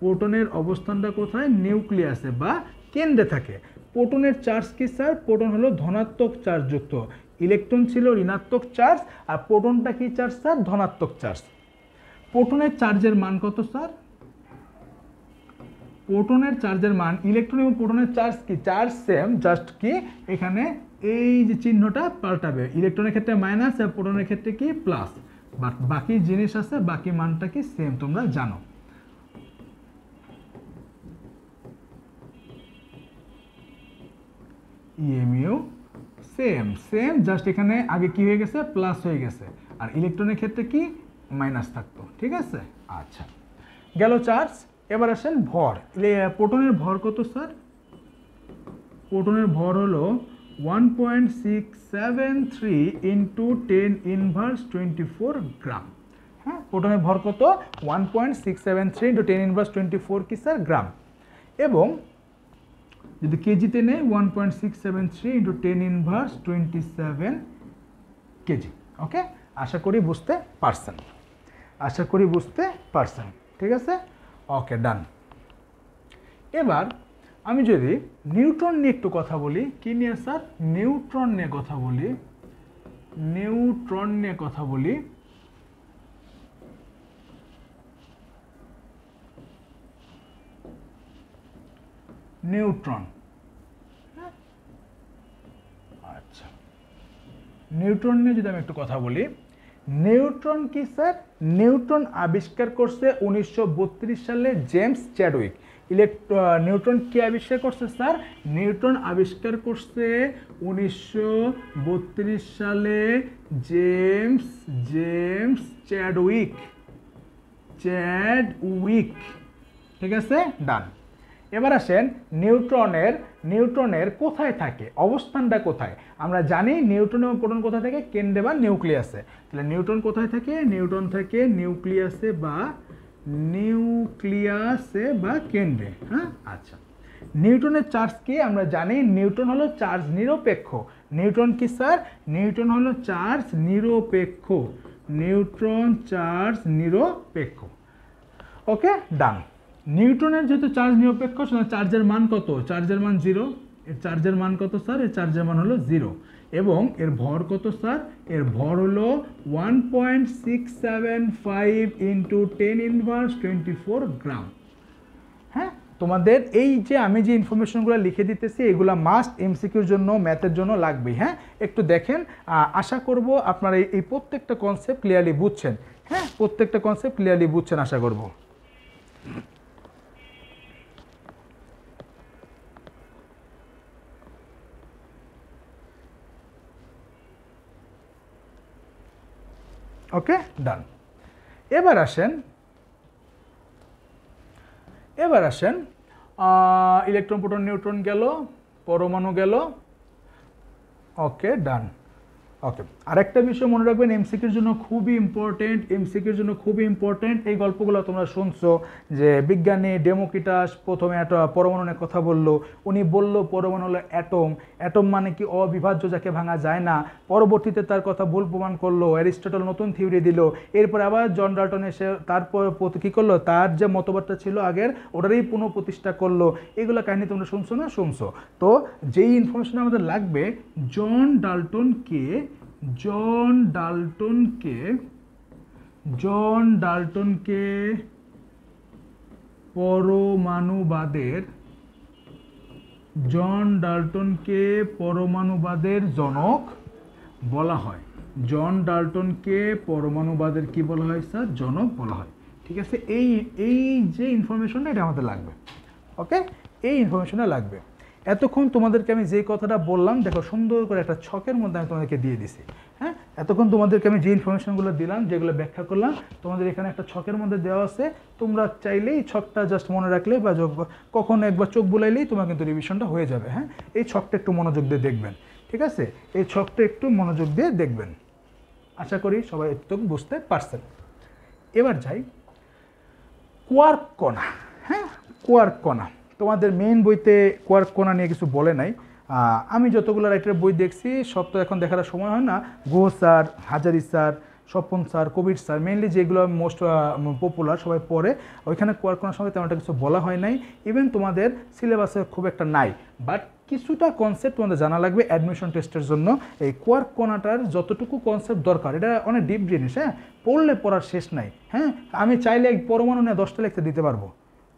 প্রোটনের অবস্থানটা কোথায়? নিউক্লিয়াসে বা কেন্দ্রে থাকে। প্রোটনের চার্জ কি স্যার? প্রোটন হলো ধনাত্মক চার্জযুক্ত, ইলেকট্রন ছিল ঋণাত্মক চার্জ, আর প্রোটনটা কি চার্জ স্যার? ধনাত্মক চার্জ। প্রোটনের চার্জের মান কত স্যার? প্রোটনের চার্জের মান, ইলেকট্রন এবং প্রোটনের চার্জ কি? চার্জ সেম, জাস্ট কি এখানে এই যে চিহ্নটা পাল্টাবে, ইলেকট্রনের ক্ষেত্রে মাইনাস আর প্রোটনের ক্ষেত্রে কি প্লাস, বাট বাকি জিনিস আছে, বাকি মানটা কি সেম, তোমরা জানো। ইএমইউ সেম, জাস্ট এখানে আগে কি হয়ে গেছে? প্লাস হয়ে গেছে, আর ইলেকট্রনের ক্ষেত্রে কি মাইনাস থাকতো, ঠিক আছে? আচ্ছা, গেল চার্জ। এবার আসেন ভর। প্রোটনের ভর কত স্যার? প্রোটনের ভর হলো 1.673 ইন্টু 10⁻²4 গ্রাম। হ্যাঁ, প্রোটনের ভর কত? 1.673 ইন্টু 10⁻²4 কি স্যার? গ্রাম। এবং যদি কেজিতে নেই, 1.673 ইন্টু 10⁻27 কেজি। ওকে, আশা করি বুঝতে পারছেন, ঠিক আছে? ওকে, ডান। এবার আমি যদি নিউট্রন নিয়ে একটু কথা বলি, কি নিয়ে স্যার? নিউট্রন নিয়ে কথা বলি। নিউট্রন। আচ্ছা, নিউট্রন নিয়ে যদি আমি একটু কথা বলি, নিউট্রন কি স্যার? নিউট্রন আবিষ্কার করছে 1932 সালে জেমস চ্যাডউইক। নিউট্রন কি আবিষ্কার করছে স্যার? নিউট্রন আবিষ্কার করছে 1932 সালে জেমস চ্যাডউইক, ঠিক আছে? ডান। এবার আসেন নিউট্রনের কোথায় থাকে, অবস্থানটা কোথায়? আমরা জানি নিউট্রন এবং প্রোটন কোথায় থাকে? কেন্দ্রে বা নিউক্লিয়াসে। তাহলে নিউট্রন কোথায় থাকে? নিউট্রন থাকে নিউক্লিয়াসে বা কেন্দ্রে। হ্যাঁ, আচ্ছা। নিউটনের চার্জ কি? আমরা জানি নিউট্রন হলো চার্জ নিরপেক্ষ। নিউট্রন কি স্যার? নিউট্রন হলো চার্জ নিরপেক্ষ। নিউট্রন চার্জ নিরপেক্ষ। ওকে, ডান। নিউট্রনের যেহেতু চার্জ নিরপেক্ষ, চার্জের মান কত? চার্জের মান 0। এর চার্জের মান কত স্যার? এর চার্জের মান হলো 0। এবং এর ভর কত স্যার? এর ভর হলো 1.675 × 10⁻²4 গ্রাম। হ্যাঁ, তোমাদের এই যে আমি যে ইনফরমেশনগুলো লিখে দিতেছি এগুলো মাস্ট এমসিকিউর জন্য, ম্যাথের জন্য লাগবেই। হ্যাঁ, একটু দেখেন, আশা করব আপনারা এই প্রত্যেকটা কনসেপ্ট ক্লিয়ারলি বুঝছেন। হ্যাঁ, প্রত্যেকটা কনসেপ্ট ক্লিয়ারলি বুঝছেন আশা করব। ওকে, ডান। এবার আসেন ইলেকট্রন, প্রোটন, নিউট্রন গেল, পরমাণু গেল। ওকে, ডান। ওকে, আরেকটা বিষয় মনে রাখবেন, এমসিকিউর জন্য খুবই ইম্পর্টেন্ট। এই গল্পগুলো তোমরা শুনছো যে বিজ্ঞানী ডেমোক্রিটাস প্রথমে একটা পরমাণু নিয়ে কথা বললো। উনি বললো পরমাণু হলো অ্যাটম মানে কি অবিভাজ্য, যাকে ভাঙা যায় না। পরবর্তীতে তার কথা ভুল প্রমাণ করলো, অ্যারিস্টটল নতুন থিওরি দিল। এরপর আবার জন ডাল্টন এসে তারপর কী করলো, তার যে মতবাদটা ছিল আগের ওটারই পুনঃপ্রতিষ্ঠা করলো। এগুলো কাহিনী তোমরা শুনছো। তো যেই ইনফরমেশন আমাদের লাগবে, জন ডাল্টনকে পরমাণুবাদের জনক বলা হয়। জন ডাল্টনকে পরমাণুবাদের কি বলা হয় স্যার? জনক বলা হয়। ঠিক আছে, এই যে ইনফরমেশনটা এটা আমাদের লাগবে। ওকে, এই ইনফরমেশনটা লাগবে। এতক্ষণ তোমাদেরকে আমি যে কথাটা বললাম, দেখো সুন্দর করে একটা ছকের মধ্যে আমি তোমাদেরকে দিয়ে দিছি। হ্যাঁ, এতক্ষণ তোমাদেরকে আমি যে ইনফরমেশনগুলো দিলাম, যেগুলো ব্যাখ্যা করলাম, তোমাদের এখানে একটা ছকের মধ্যে দেওয়া আছে। তোমরা চাইলেই ছকটা জাস্ট মনে রাখলে বা কখনো একবার চোখ বুলাইলেই তোমার কিন্তু রিভিশনটা হয়ে যাবে। হ্যাঁ, এই ছকটা একটু মনোযোগ দিয়ে দেখবেন। ঠিক আছে, এই ছকটা একটু মনোযোগ দিয়ে দেখবেন। আশা করি সবাই একটু বুঝতে পারছেন। এবার যাই কোয়ার্ক কণা। হ্যাঁ, কোয়ার্ক কণা তোমাদের মেইন বইতে কোয়ার্ক কণা নিয়ে কিছু বলে নাই। আমি যতগুলো রাইটারের বই দেখছি সব তো এখন দেখার সময় হয় না। গুহ স্যার, হাজারি স্যার, স্বপন স্যার, কবির স্যার, মেইনলি যেগুলো মোস্ট পপুলার সবাই পড়ে, ওইখানে কোয়ার্ক কণার সঙ্গে তেমন একটা কিছু বলা হয় নাই। ইভেন তোমাদের সিলেবাসে খুব একটা নাই, বাট কিছুটা কনসেপ্ট তোমাদের জানা লাগবে অ্যাডমিশন টেস্টের জন্য। এই কোয়ার্ক কণাটার যতটুকু কনসেপ্ট দরকার, এটা অনেক ডিপ জিনিস। হ্যাঁ, পড়লে পড়ার শেষ নাই। হ্যাঁ, আমি চাইলে পরমাণু নিয়ে 10টা লিখতে দিতে পারবো।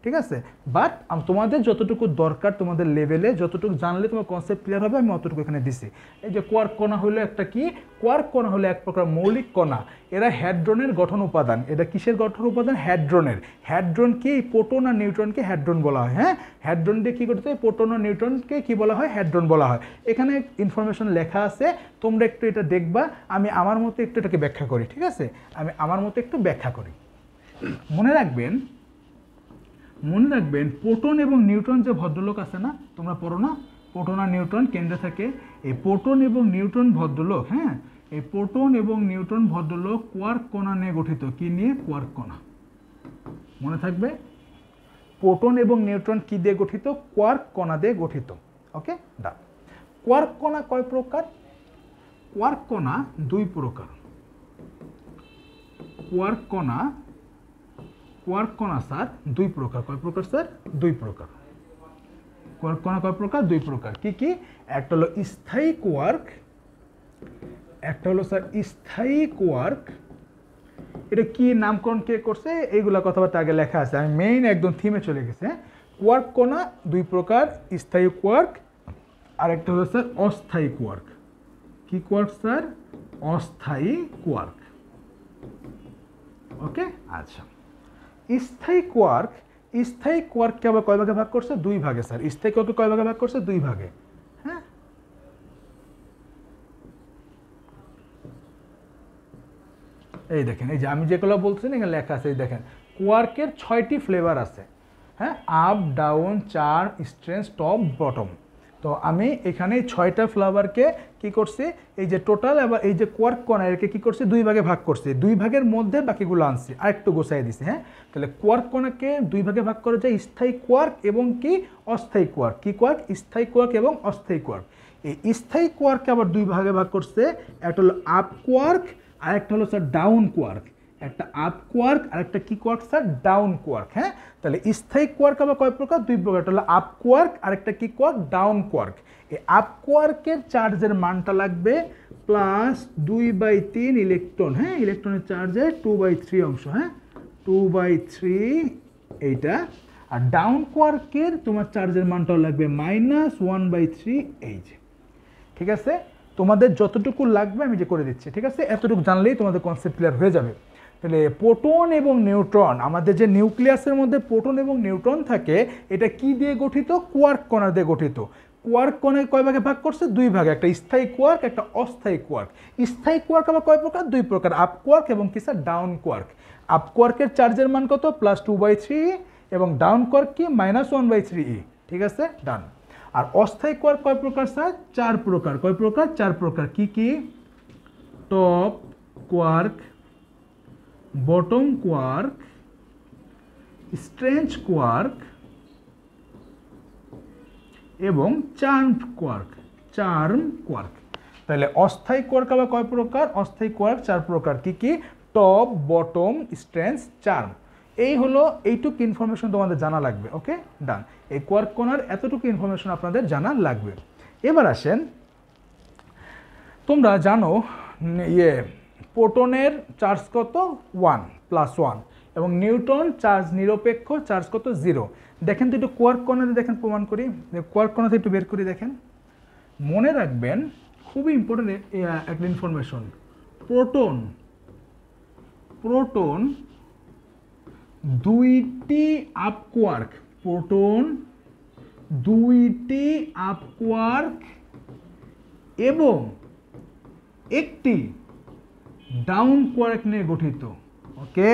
ঠিক আছে, বাট তোমাদের যতটুকু দরকার, তোমাদের লেভেলে যতটুকু জানলে তোমার কনসেপ্ট ক্লিয়ার হবে, আমি অতটুকু এখানে দিছি। এই যে কোয়ার্ক কণা হলো একটা কি? কোয়ার্ক কণা হলো এক প্রকার মৌলিক কণা। এরা হ্যাড্রনের গঠন উপাদান। এটা কিসের গঠন উপাদান? হ্যাড্রনের। হ্যাড্রনকে, প্রোটন আর নিউট্রনকে হ্যাড্রন বলা হয়। হ্যাঁ, হ্যাড্রন দিয়ে কী করতে হয়? প্রোটন আর নিউট্রনকে কী বলা হয়? হ্যাড্রন বলা হয়। এখানে ইনফরমেশন লেখা আছে, তোমরা একটু এটা দেখবা। আমি আমার মতো একটু এটাকে ব্যাখ্যা করি। ঠিক আছে, আমি আমার মতো একটু ব্যাখ্যা করি। মনে রাখবেন প্রোটন এবং নিউট্রন যে ভদ্রলোক আছে না, তোমরা পড়ো না, প্রোটন আর নিউট্রন কেন্দ্রে থাকে। এই প্রোটন এবং নিউট্রন ভদ্রলোক, হ্যাঁ, এই প্রোটন এবং নিউট্রন ভদ্রলোক কোয়ার্ক কণা নিয়ে গঠিত। কি নিয়ে? কোয়ার্ক কণা। মনে থাকবে, প্রোটন এবং নিউট্রন কি দিয়ে গঠিত? কোয়ার্ক কণা দিয়ে গঠিত। ওকে, ডান। কোয়ার্ক কণা কয় প্রকার? কোয়ার্ক কণা দুই প্রকার। কোয়ার্ক কণা স্যার দুই প্রকার। কয় প্রকার স্যার? দুই প্রকার। কোয়ার্ক কণা কয় প্রকার? দুই প্রকার। কি কি? একটা হলো স্থায়ী কোয়ার্ক, একটা হলো স্যার স্থায়ী কোয়ার্ক। এটা কি নামকরণ কে করছে? এইগুলা কথাবার্তা আগে লেখা আছে, আমি মেইন একদম থিমে চলে গেছে। কোয়ার্ক কণা দুই প্রকার, স্থায়ী কোয়ার্ক আর একটা হলো স্যার অস্থায়ী কোয়ার্ক। কি কোয়ার্ক স্যার? অস্থায়ী কোয়ার্ক। ওকে, আচ্ছা। স্থায়ী কোয়ার্ককে আবার কয় ভাগে ভাগ করছে? দুই ভাগে স্যার। স্থায়ী কোয়ার্ককে কয় ভাগে ভাগ করছে? দুই ভাগে। হ্যাঁ, এই দেখেন, এই যে আমি যেগুলো বলছি এখানে লেখা আছে, এই দেখেন কোয়ার্কের 6টি ফ্লেভার আছে। হ্যাঁ, up, down, charm, strange, top, bottom. তো আমি এখানে 6টা ফ্লেভারকে কি করছি, এই যে টোটাল আবার এই যে কোয়ার্ক কণা এরকে কি করছি? দুই ভাগে ভাগ করছি। দুই ভাগের মধ্যে বাকিগুলো আনছি, আর একটু গোছাই দিছি। হ্যাঁ, তাহলে কোয়ার্ক কণাকে দুই ভাগে ভাগ করা যায়, স্থায়ী কোয়ার্ক এবং কি অস্থায়ী কোয়ার্ক। কি কোয়ার্ক? স্থায়ী কোয়ার্ক এবং অস্থায়ী কোয়ার্ক। এই স্থায়ী কোয়ার্ককে আবার দুই ভাগে ভাগ করছে, একটা হলো আপ কোয়ার্ক আর একটা হলো স্যার ডাউন কোয়ার্ক, একটা আপ কোয়ার্ক আর একটা কি কোয়ার্ক স্যার, ডাউন কোয়ার্ক। হ্যাঁ, তাহলে স্থায়ী কোয়ার্ক আবার কয় প্রকার, দুই প্রকার, একটা হলো আপ কোয়ার্ক আর একটা কি কোয়ার্ক, ডাউন কোয়ার্ক। এই আপ কোয়ার্কের চার্জের মানটা লাগবে +2/3 ইলেকট্রন। হ্যাঁ, ইলেকট্রনের চার্জের 2/3 অংশ, হ্যাঁ 2/3 এইটা। আর ডাউন কোয়ার্কের তোমার চার্জের মানটাও লাগবে -1/3 এই যে। ঠিক আছে, তোমাদের যতটুকু লাগবে আমি যে করে দিচ্ছি, ঠিক আছে, এতটুকু জানলেই তোমাদের কনসেপ্ট ক্লিয়ার হয়ে যাবে। তাহলে প্রোটন এবং নিউট্রন, আমাদের যে নিউক্লিয়াসের মধ্যে প্রোটন এবং নিউট্রন থাকে, এটা কি দিয়ে গঠিত, কোয়ার্ক কণা দিয়ে গঠিত। কোয়ার্ক কণা কয় ভাগে ভাগ করছে, দুই ভাগে, একটা স্থায়ী কোয়ার্ক একটা অস্থায়ী কোয়ার্ক। স্থায়ী কোয়ার্ক আবার কয় প্রকার, দুই প্রকার, আপ কোয়ার্ক এবং কি স্যার, ডাউন কোয়ার্ক। আপ কোয়ার্কের চার্জের মান কত, +2/3 এবং ডাউন কোয়ার্ক কি -1/3। ঠিক আছে, ডান। আর অস্থায়ী কোয়ার্ক কয় প্রকার স্যার, চার প্রকার। কয় প্রকার, চার প্রকার। কি কি, top quark, bottom quark, strange quark এবং চার্ম কোয়ার্ক। Charm quark. তাহলে অস্থায়ী কোয়ার্ক আবার কয় প্রকার, অস্থায়ী কোয়ার্ক চার প্রকার। কি কি, টপ, বটম, স্ট্রেঞ্জ, চার্ম। এই হলো এইটুকু ইনফরমেশন তোমাদের জানা লাগবে। ওকে, ডান। এই কোয়ার্ক কোণার এতটুকু ইনফরমেশন আপনাদের জানা লাগবে। এবার আসেন, তোমরা জানো প্রোটনের চার্জ কত, 1 +1 এবং নিউট্রন চার্জ নিরপেক্ষ, চার্জ কত, 0। দেখেন তো একটু কোয়ার্ক কণাতে, দেখেন প্রমাণ করি, কোয়ার্ক কণাতে একটু বের করি। দেখেন, মনে রাখবেন খুবই ইম্পর্টেন্ট একটা ইনফরমেশন, প্রোটন দুইটি আপ কোয়ার্ক, প্রোটন দুইটি আপ কোয়ার্ক এবং একটি ডাউন কোয়ার্ক নিয়ে গঠিত। ওকে,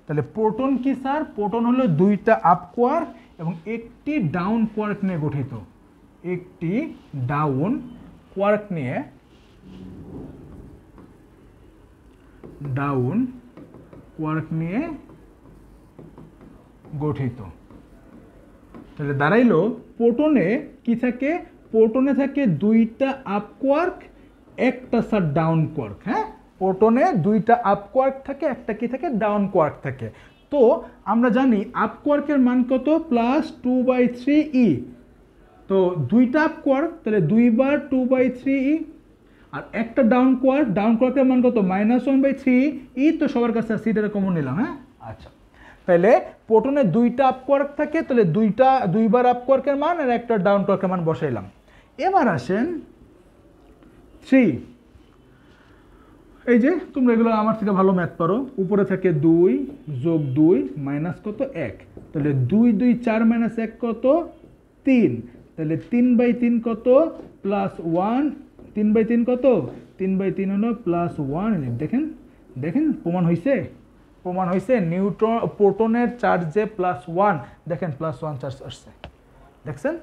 তাহলে প্রোটন কি স্যার, প্রোটন হলো দুইটা আপ কোয়ার্ক এবং একটি ডাউন কোয়ার্ক নিয়ে গঠিত। একটি ডাউন কোয়ার্ক নিয়ে গঠিত। তাহলে দাঁড়াইলো প্রোটনে কি থাকে, প্রোটনে থাকে দুইটা আপ কোয়ার্ক, একটা স্যার ডাউন কোয়ার্ক। হ্যাঁ, প্রোটনে দুইটা আপ কোয়ার্ক থাকে, একটা কি থাকে, ডাউন কোয়ার্ক থাকে। তো আমরা জানি আপ কোয়ার্কের মান কত, +2/3e। তো দুইটা আপ কোয়ার্ক, তাহলে 2 বার 2/3e। আর একটা ডাউন কোয়ার্কের মান কত, -1/3e। তো সবার কাছে সিটারে কমন নিলাম। হ্যাঁ, আচ্ছা, তাহলে প্রোটনে দুইটা আপ কোয়ার্ক থাকে, তাহলে দুইবার আপ কোয়ার্কের মান আর একটা ডাউন কোয়ার্কের মান বসাইলাম। এবার আসেন 3, এই যে তোমরা এগুলো আমার থেকে ভালো ম্যাথ পারো, উপরে থাকে 2 + 2 মাইনাস কত, 1। তাহলে 2 2 4 - 1 কত, 3। তাহলে 3/3 কত, +1। 3/3 কত, 3/3 হলো +1। দেখেন দেখেন প্রমাণ হয়েছে, প্রমাণ হয়েছে। নিউট্রন প্রোটনের চার্জে +1, দেখেন +1 চার্জ আসছে, দেখছেন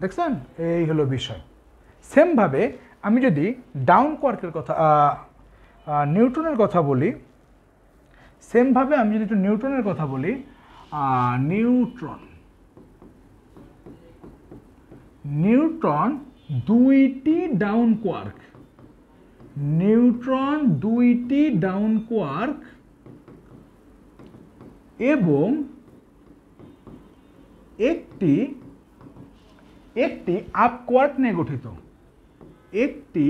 দেখছেন, এই হলো বিষয়। সেমভাবে আমি যদি ডাউন কোয়ার্কের কথা, নিউট্রনের কথা বলি, সেমভাবে আমি যদি একটু নিউট্রনের কথা বলি, নিউট্রন দুইটি ডাউন কোয়ার্ক, নিউট্রন দুইটি ডাউন কোয়ার্ক এবং একটি আপ কোয়ার্ক নিয়ে গঠিত। একটি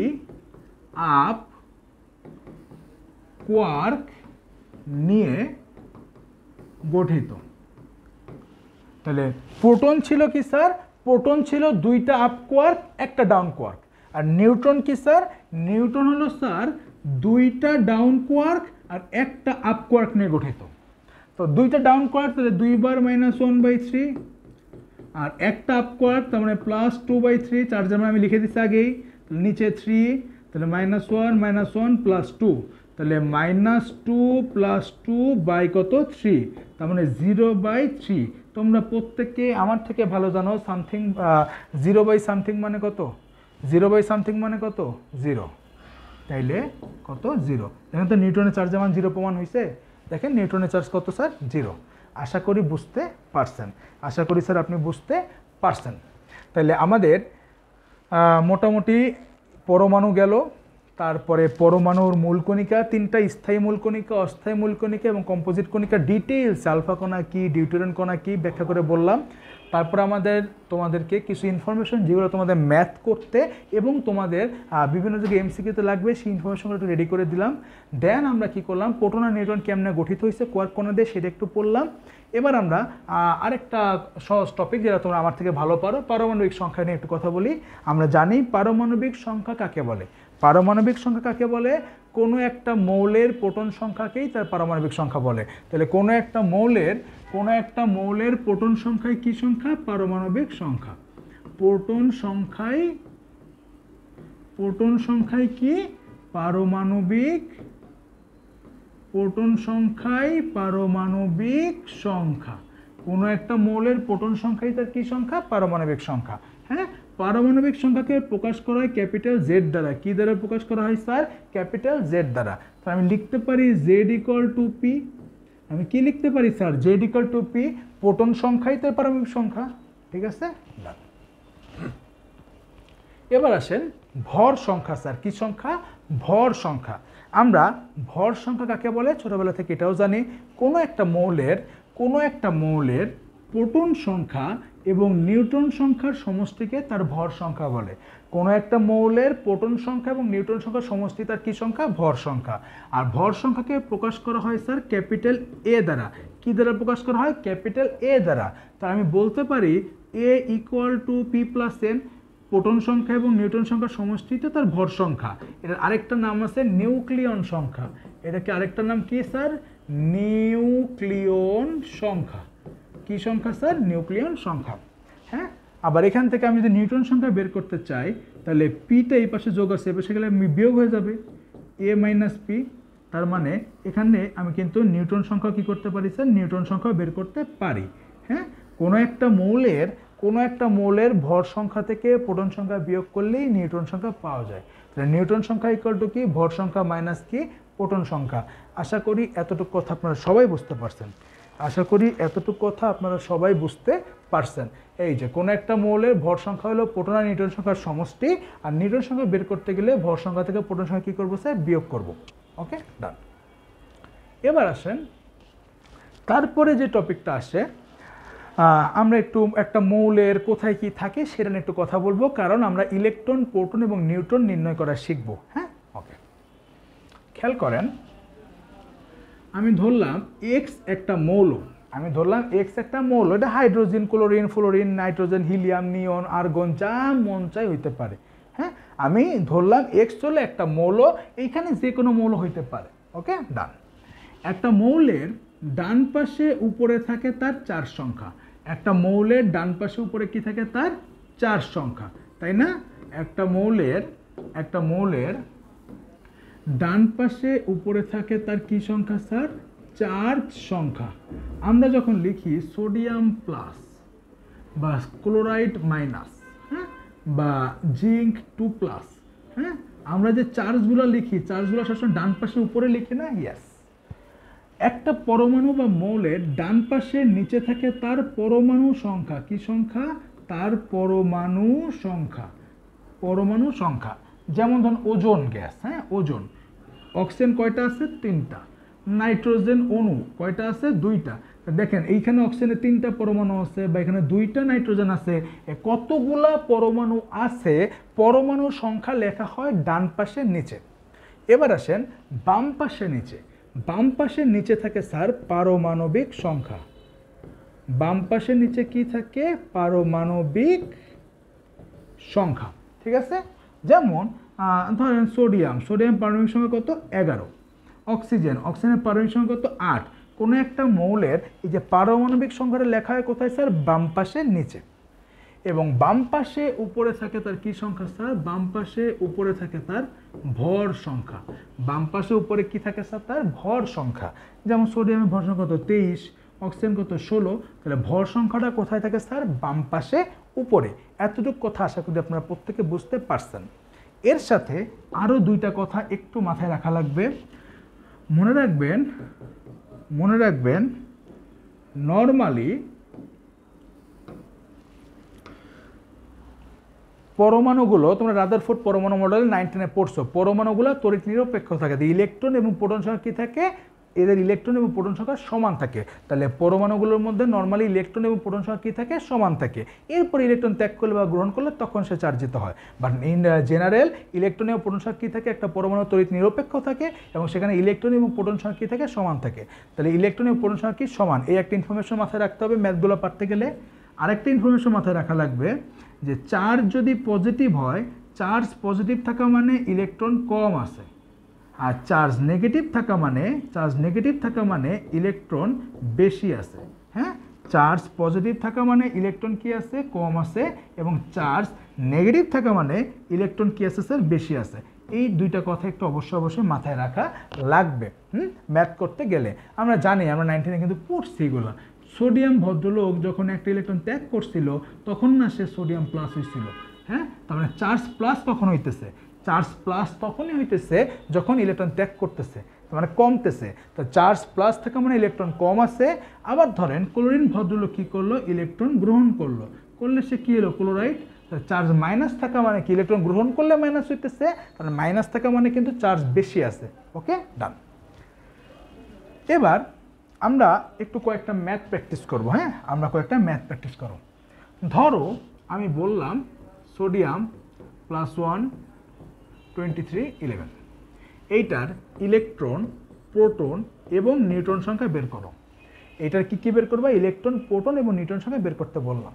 আপ কোয়ার্ক নিয়ে গঠিত। তাহলে প্রোটন ছিল কি স্যার, প্রোটন ছিল দুইটা আপ কোয়ার্ক, একটা ডাউন কোয়ার্ক। আর নিউট্রন কি স্যার, নিউট্রন হলো স্যার দুইটা ডাউন কোয়ার্ক আর একটা আপ কোয়ার্ক নিয়ে গঠিত। তো দুইটা ডাউন কোয়ার্ক, তাহলে 2 বার -1/3 আর একটা আপ কোয়ার্ক, তার মানে +2/3। চার্জের মান আমি লিখে দিচ্ছি আগেই, নিচে 3, তাহলে -1 -1 +2, তাহলে -2 + 2 বাই কত, 3, তার মানে 0/3। তোমরা প্রত্যেকে আমার থেকে ভালো জানো সামথিং 0/সামথিং মানে কত, 0/সামথিং মানে কত, 0। তাইলে কত, 0। দেখেন তো নিউটনের চার্জের মান 0 প্রমাণ হয়েছে। দেখেন নিউটনের চার্জ কত স্যার, 0। আশা করি বুঝতে পারছেন, আশা করি স্যার আপনি বুঝতে পারছেন। তাহলে আমাদের মোটামুটি পরমাণু গেল, তারপরে পরমাণুর মূল কণিকা, 3টা স্থায়ী মূল কণিকা, অস্থায়ী মূল কণিকা এবং কম্পোজিট কণিকা ডিটেইলস, আলফা কণা কি, ডিউটেরিয়াম কণা কি ব্যাখ্যা করে বললাম। তারপর তোমাদেরকে কিছু ইনফরমেশন যেগুলো তোমাদের ম্যাথ করতে এবং তোমাদের বিভিন্ন জায়গায় এমসিকিউতে লাগবে সেই ইনফরমেশনগুলো একটু রেডি করে দিলাম। দেন আমরা কি করলাম, প্রোটন আর নিউট্রন কেমনে গঠিত হয়েছে কোয়ার্ক কণা দিয়ে সেটা একটু পড়লাম। এবার আমরা আরেকটা সহজ টপিক যেটা তোমরা আমার থেকে ভালো পারো, পারমাণবিক সংখ্যা নিয়ে একটু কথা বলি। আমরা জানি পারমাণবিক সংখ্যা কাকে বলে। পারমাণবিক সংখ্যা কাকে বলে? কোনো একটা মৌলের প্রোটন সংখ্যাকেই তার পারমাণবিক সংখ্যা বলে। তাহলে কোনো একটা মৌলের প্রোটন সংখ্যায় কি সংখ্যা? পারমাণবিক সংখ্যা। প্রোটন সংখ্যায় কি? পারমাণবিক। প্রোটন সংখ্যায় পারমাণবিক সংখ্যা। কোনো একটা মৌলের প্রোটন সংখ্যাই তার কি সংখ্যা? পারমাণবিক সংখ্যা। হ্যাঁ, পারমাণবিক সংখ্যাকে প্রকাশ করা হয় ক্যাপিটাল জেড দ্বারা। কি দ্বারা প্রকাশ করা হয় স্যার? ক্যাপিটাল জেড দ্বারা। তাহলে আমি লিখতে পারি জেড ইকুয়াল টু পি। আমি কি লিখতে পারি sir? Z equal to P. Proton সংখ্যাই তার পারমাণবিক সংখ্যা। ঠিক আছে, এবার আসেন ভর সংখ্যা। স্যার কি সংখ্যা? ভর সংখ্যা। আমরা ভর সংখ্যা কাকে বলে ছোটবেলা থেকে এটাও জানি। কোনো একটা মৌলের প্রোটন সংখ্যা এবং নিউট্রন সংখ্যার সমষ্টিকে তার ভর সংখ্যা বলে। কোনো একটা মৌলের প্রোটন সংখ্যা এবং নিউট্রন সংখ্যার সমষ্টি তার কি সংখ্যা? ভর সংখ্যা। আর ভর সংখ্যাকে প্রকাশ করা হয় স্যার ক্যাপিটাল এ দ্বারা। কি দ্বারা প্রকাশ করা হয়? ক্যাপিটাল এ দ্বারা। তাই আমি বলতে পারি A equal to P plus N. Proton সংখ্যা এবং নিউট্রন সংখ্যার সমষ্টিতে তার ভর সংখ্যা। এটার আরেকটা নাম আছে নিউক্লিয়ন সংখ্যা। এটাকে আরেকটা নাম কি স্যার? নিউক্লিয়ন সংখ্যা। কি সংখ্যা স্যার? নিউক্লিয়ন সংখ্যা। হ্যাঁ, আবার এখান থেকে আমি যদি নিউট্রন সংখ্যা বের করতে চাই তাহলে পিটা এই পাশে যোগ আছে, এবার সেখানে বিয়োগ হয়ে যাবে এ মাইনাস পি। তার মানে এখানে আমি কিন্তু নিউট্রন সংখ্যা কি করতে পারি স্যার? নিউট্রন সংখ্যা বের করতে পারি। হ্যাঁ, কোনো একটা মৌলের ভর সংখ্যা থেকে প্রোটন সংখ্যা বিয়োগ করলেই নিউট্রন সংখ্যা পাওয়া যায়। তাহলে নিউট্রন সংখ্যা ইকুয়াল টু কি? ভর সংখ্যা মাইনাস কি? প্রোটন সংখ্যা। আশা করি এতটুকু কথা আপনারা সবাই বুঝতে পারছেন। এই যে কোনো একটা মৌলের ভর সংখ্যা হলো প্রোটন আর নিউট্রন সংখ্যার সমষ্টি, আর নিউট্রন সংখ্যা বের করতে গেলে ভর সংখ্যা থেকে প্রোটন সংখ্যা কি করবো স্যার? বিয়োগ করব। ওকে, ডান। এবার আসেন তারপরে যে টপিকটা আসে, আমরা একটা মৌলের কোথায় কি থাকে সেটা নিয়ে একটু কথা বলবো, কারণ আমরা ইলেকট্রন, প্রোটন এবং নিউট্রন নির্ণয় করা শিখবো। হ্যাঁ, ওকে, খেয়াল করেন। আমি ধরলাম এক্স একটা মৌল। এটা hydrogen, chlorine, fluorine, nitrogen, helium, neon, argon, যা মন চাই হইতে পারে। হ্যাঁ, আমি ধরলাম এক্স হলো একটা মৌল, এইখানে যে কোনো মৌল হইতে পারে। ওকে, ডান। একটা মৌলের ডান পাশে উপরে থাকে তার 4 সংখ্যা। একটা মৌলের ডান পাশে উপরে কি থাকে? তার 4 সংখ্যা, তাই না? একটা মৌলের ডান পাশে উপরে থাকে তার কি সংখ্যা স্যার? 4 সংখ্যা। আমরা যখন লিখি সোডিয়াম প্লাস বা ক্লোরাইড মাইনাস, হ্যাঁ, বা জিঙ্ক 2 প্লাস, হ্যাঁ, আমরা যে চার্জগুলো লিখি, চার্জগুলো সবসময় ডান পাশে উপরে লিখি না? ইয়েস। একটা পরমাণু বা মৌলের ডান পাশে নিচে থাকে তার পরমাণু সংখ্যা। কি সংখ্যা? তার পরমাণু সংখ্যা। যেমন ধরুন ওজোন গ্যাস। হ্যাঁ, ওজোন, অক্সিজেন কয়টা আছে? 3টা। নাইট্রোজেন অণু কয়টা আছে? 2টা। দেখেন এইখানে অক্সিজেনের 3টা পরমাণু আছে, বা এখানে 2টা নাইট্রোজেন আছে। কতগুলা পরমাণু আছে? পরমাণু সংখ্যা লেখা হয় ডান পাশে নিচে। এবার আসেন বাম পাশে নিচে থাকে স্যার পারমাণবিক সংখ্যা। বাম পাশে নিচে কি থাকে? পারমাণবিক সংখ্যা। ঠিক আছে, যেমন ধরেন সোডিয়াম পারমাণবিক সংখ্যা কত? 11। অক্সিজেনের পারমাণবিক সংখ্যা কত? 8। কোনো একটা মৌলের এই যে পারমাণবিক সংখ্যাটা লেখা হয় কোথায় স্যার? বাম পাশে নিচে। এবং বাম পাশে উপরে থাকে তার কি সংখ্যা স্যার? বাম পাশে উপরে থাকে তার ভর সংখ্যা। বাম পাশে উপরে কি থাকে স্যার? তার ভর সংখ্যা। যেমন সোডিয়ামের ভর সংখ্যা কত? 23, অক্সিজেন কত? 16। তাহলে ভর সংখ্যাটা কোথায় থাকে স্যার? বাম পাশে উপরে। এতটুকু কথা আশা করি আপনারা প্রত্যেকে বুঝতে পারছেন। এর সাথে আরও 2টা কথা একটু মাথায় রাখা লাগবে। মনে রাখবেন পরমাণুগুলো তোমরা রাদারফোর্ড পরমাণু মডেল 19 পড়ছো, পরমাণুগুলো তড়িৎ নিরপেক্ষ থাকে, ইলেকট্রন এবং প্রোটন সংখ্যা কী থাকে, এদের ইলেকট্রন এবং প্রোটন সংখ্যা সমান থাকে। তাহলে পরমাণুগুলোর মধ্যে নর্মালি ইলেকট্রন এবং প্রোটন সংখ্যা কী থাকে, সমান থাকে। এরপর ইলেকট্রন ত্যাগ করলে বা গ্রহণ করলে তখন সে চার্জিত হয়। বাট ইন জেনারেল ইলেকট্রন এবং প্রোটন সংখ্যা কী থাকে, একটা পরমাণু তড়িৎ নিরপেক্ষ থাকে এবং সেখানে ইলেকট্রন এবং প্রোটন সংখ্যা কী থাকে, সমান থাকে। তাহলে ইলেকট্রন এবং প্রোটন সংখ্যা কি সমান, এই একটা ইনফরমেশন মাথায় রাখতে হবে ম্যাথগুলো পারতে গেলে। আরেকটা ইনফরমেশন মাথায় রাখা লাগবে যে চার্জ যদি পজিটিভ হয়, চার্জ পজিটিভ থাকা মানে ইলেকট্রন কম আছে, আর চার্জ নেগেটিভ থাকা মানে ইলেকট্রন বেশি আছে। হ্যাঁ, চার্জ পজিটিভ থাকা মানে ইলেকট্রন কি আছে, কম আছে, এবং চার্জ নেগেটিভ থাকা মানে ইলেকট্রন কি আছে স্যার, বেশি আছে। এই দুইটা কথা একটু অবশ্যই মাথায় রাখা লাগবে ম্যাথ করতে গেলে। আমরা জানি, আমরা 19 কিন্তু পড়ছি এগুলো। সোডিয়াম ভদ্রলোক যখন একটা ইলেকট্রন ত্যাগ করছিল তখন না সে সোডিয়াম প্লাস হয়েছিল। হ্যাঁ, তার মানে চার্জ প্লাস কখন হইতেছে, চার্জ প্লাস তখনই হইতেছে যখন ইলেকট্রন ত্যাগ করতেছে, মানে কমতেছে। তো চার্জ প্লাস থাকা মানে ইলেকট্রন কম আছে। আবার ধরেন ক্লোরিন ভদ্রলোক কী করলো, ইলেকট্রন গ্রহণ করলে সে কী হলো, ক্লোরাইড। চার্জ মাইনাস থাকা মানে কি, ইলেকট্রন গ্রহণ করলে মাইনাস হইতেছে, কারণ মাইনাস থাকা মানে কিন্তু চার্জ বেশি আছে। ওকে, ডান। এবার আমরা একটু কয়েকটা ম্যাথ প্র্যাকটিস করব। হ্যাঁ, আমরা কয়েকটা ম্যাথ প্র্যাকটিস করব। ধরো আমি বললাম সোডিয়াম +1 23 11, এইটার ইলেকট্রন, প্রোটন এবং নিউট্রন সংখ্যা বের করো। এইটার কি বের করবা, ইলেকট্রন, প্রোটন এবং নিউট্রন সংখ্যা বের করতে বললাম।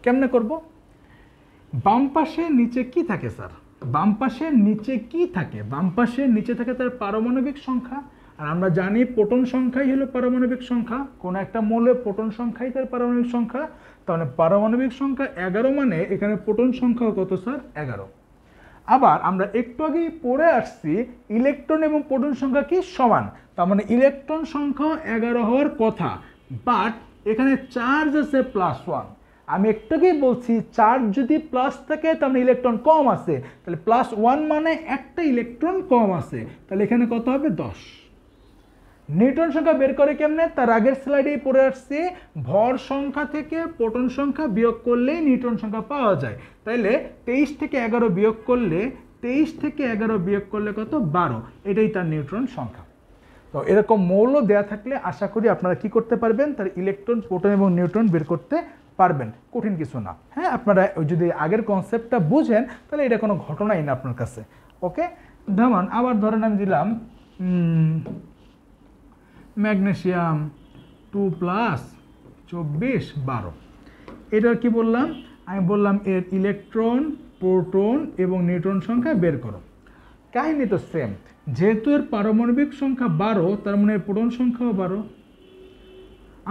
কেমনে করব, বাম পাশে নিচে কি থাকে স্যার, বাম পাশের নিচে কি থাকে, বাম পাশের নিচে থাকে তার পারমাণবিক সংখ্যা। আর আমরা জানি প্রোটন সংখ্যাই হলো পারমাণবিক সংখ্যা, কোনো একটা মৌলের প্রোটন সংখ্যাই তার পারমাণবিক সংখ্যা। তাহলে পারমাণবিক সংখ্যা 11 মানে এখানে প্রোটন সংখ্যা কত স্যার, 11। আবার আমরা একটু আগেই পড়ে আসছি ইলেকট্রন এবং প্রোটন সংখ্যা কি সমান, তার মানে ইলেকট্রন সংখ্যা 11 হওয়ার কথা, বাট এখানে চার্জ আছে +1। আমি একটু আগেই বলছি চার্জ যদি প্লাস থাকে তার মানে ইলেকট্রন কম আছে, তাহলে +1 মানে একটা ইলেকট্রন কম আছে, তাহলে এখানে কত হবে, 10। নিউট্রন সংখ্যা বের করে কেমনে, তার আগের স্লাইডেই পড়ে আসছে, ভর সংখ্যা থেকে প্রোটন সংখ্যা বিয়োগ করলেই নিউট্রন সংখ্যা পাওয়া যায়। তাইলে 23 থেকে 11 বিয়োগ করলে কত, 12, এটাই তার নিউট্রন সংখ্যা। তো এরকম মৌল দেয়া থাকলে আশা করি আপনারা কি করতে পারবেন, তার ইলেকট্রন, প্রোটন এবং নিউট্রন বের করতে পারবেন, কঠিন কিছু না। হ্যাঁ, আপনারা যদি আগের কনসেপ্টটা বুঝেন তাহলে এটা কোনো ঘটনাই না আপনার কাছে। ওকে, যেমন আবার ধরেন আমি দিলাম ম্যাগনেসিয়াম 2 + 24 12, এটার কি বললাম, আমি বললাম এর ইলেকট্রন, প্রোটন এবং নিউট্রন সংখ্যা বের করো। কাহিনী তো সেম, যেহেতু এর পারমাণবিক সংখ্যা 12 তার মানে এর প্রোটন সংখ্যাও 12।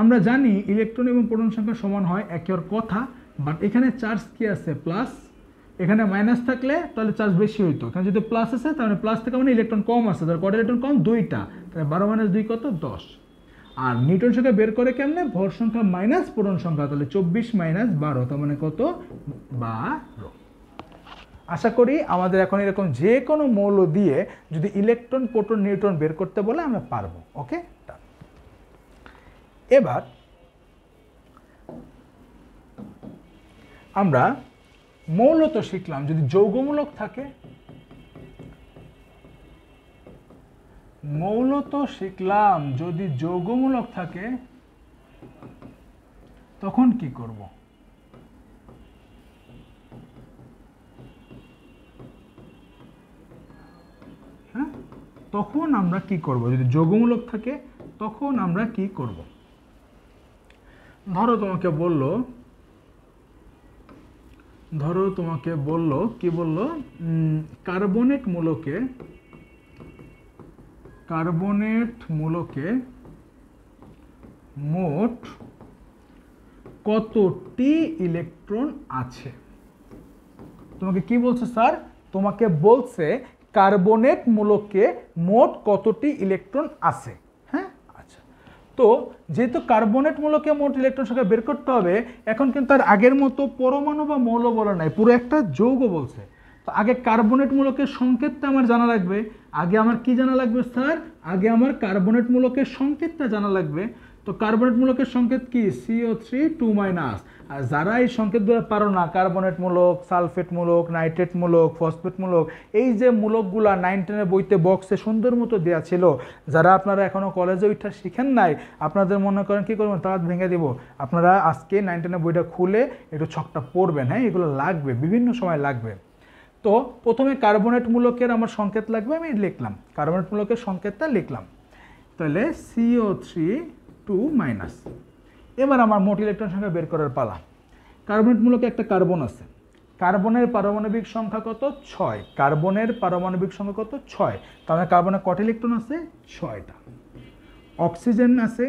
আমরা জানি ইলেকট্রন এবং প্রোটন সংখ্যা সমান হয়, একের কথা, বাট এখানে চার্জ কি আছে, প্লাস। এখানে মাইনাস থাকলে তাহলে চার্জ বেশি হইতো, এখানে যদি প্লাস আছে তাহলে প্লাস থেকে মানে ইলেকট্রন কম আছে, তার কটা ইলেকট্রন কম, 2টা, তাহলে 12 - 2 কত, 10। আর নিউটন সংখ্যা বের করে কেমনে, ভর সংখ্যা মাইনাস প্রোটন সংখ্যা, তাহলে 24 - 12 তার মানে কত, 12। আশা করি আমাদের এখন এরকম যে কোনো মৌল দিয়ে যদি ইলেকট্রন, প্রোটন, নিউট্রন বের করতে বলে আমরা পারবো। ওকে, এবার আমরা মৌল তো শিখলাম, যদি যৌগমূলক থাকে, মৌল তো শিখলাম, যদি যৌগমূলক থাকে তখন কি করব, হ্যাঁ, তখন আমরা কি করব, যদি যৌগমূলক থাকে তখন আমরা কি করব। ধরো তোমাকে বললো কি বললো, কার্বনেট মূলকে মোট কতটি ইলেকট্রন আছে। তোমাকে কি বলছে স্যার, তোমাকে বলছে কার্বনেট মূলকে মোট কতটি ইলেকট্রন আছে। হ্যাঁ, আচ্ছা, তো যেহেতু কার্বনেট মূলকে মোট ইলেকট্রন সংখ্যা বের করতে হবে, এখন কিন্তু তার আগের মতো পরমাণু বা মৌল বলা নাই, পুরো একটা যৌগ বলছে। তো আগে কার্বনেট মূলকের সংকেতটা আমার জানা লাগবে। আগে আমার কি জানা লাগবে স্যার, আগে আমার কার্বনেট মূলকের সংকেতটা জানা লাগবে। তো কার্বনেট মূলকের সংকেত কি, CO3 2-। আর যারা এই সংকেতগুলো পারো না, কার্বনেট মূলক, সালফেট মূলক, নাইট্রেট মূলক, ফসফেট মূলক, এই যে মূলকগুলা 9 10 বইতে বক্সে সুন্দর মতো দেওয়া ছিল, যারা আপনারা এখনও কলেজে ওইটা শিখেন নাই, আপনাদের মনে করেন কী করবেন, তারা ভেঙে দিব। আপনারা আজকে 9 10 বইটা খুলে একটু ছকটা পড়বেন, হ্যাঁ, এগুলো লাগবে, বিভিন্ন সময় লাগবে। তো প্রথমে কার্বনেট মূলকের আমার সংকেত লাগবে, আমি লিখলাম কার্বনেট মূলকের সংকেতটা লিখলাম, তাহলে CO3 2-। এবার আমার মোট ইলেকট্রন সংখ্যা বের করার পালা। কার্বনেট মূলকে একটা কার্বন আছে, কার্বনের পারমাণবিক সংখ্যা কত? 6। কার্বনের পারমাণবিক সংখ্যা কত? 6। তাহলে কার্বনের কত ইলেকট্রন আছে? 6টা। অক্সিজেন আছে,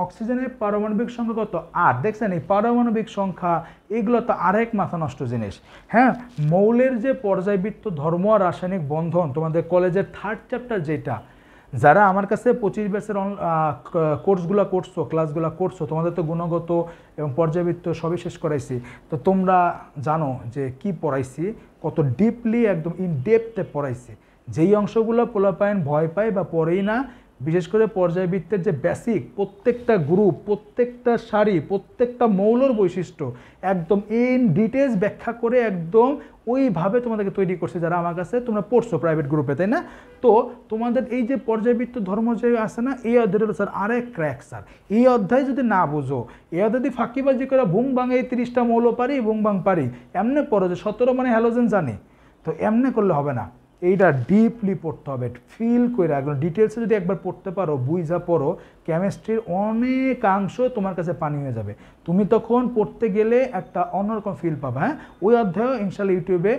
অক্সিজেনের পারমাণবিক সংখ্যা কত? 8। দেখছেন এই পারমাণবিক সংখ্যা, এগুলো তো আরেক মাথা নষ্ট জিনিস। হ্যাঁ, মৌলের যে পর্যায়বৃত্ত ধর্ম আর রাসায়নিক বন্ধন, তোমাদের কলেজের 3rd চ্যাপ্টার, যেটা যারা আমার কাছে 25 ব্যাচের কোর্সগুলো করছো, ক্লাসগুলো করছো, তোমাদের তো গুণগত এবং পর্যায়বৃত্ত সবই শেষ করাইছি, তো তোমরা জানো যে কি পড়াইছি, কত ডিপলি একদম ইন ডেপথে পড়াইছি। যেই অংশগুলো পোলাপাইন ভয় পায় বা পড়েই না, বিশেষ করে পর্যায়বৃত্তের যে বেসিক, প্রত্যেকটা গ্রুপ, প্রত্যেকটা সারি, প্রত্যেকটা মৌলর বৈশিষ্ট্য একদম ইন ডিটেলস ব্যাখ্যা করে একদম ওইভাবে তোমাদেরকে তৈরি করছে, যারা আমার কাছে তোমরা পড়ছো প্রাইভেট গ্রুপে, তাই না? তো তোমাদের এই যে পর্যায়বৃত্ত ধর্ম যে আছে না, এই অধ্যায়ের স্যার আরেক ক্র্যাক স্যার। এই অধ্যায় যদি না বুঝো, এই অধ্যায় যদি ফাঁকিবাজি করে বুং বাং এই 30টা মৌল পারি, বুং বাং পারি, এমনি পড়ো যে 17 মানে হ্যালোজেন জানি, তো এমনি করলে হবে না। এইটা ডিপলি পড়তে হবে, ফিল করে একদম ডিটেলসে যদি একবার পড়তে পারো, বুঝা পড়ো, কেমিস্ট্রির অনেকাংশ তোমার কাছে পানি হয়ে যাবে। তুমি তখন পড়তে গেলে একটা অন্যরকম ফিল পাবে। হ্যাঁ, ওই অধ্যায় ইনশাল্লাহ ইউটিউবে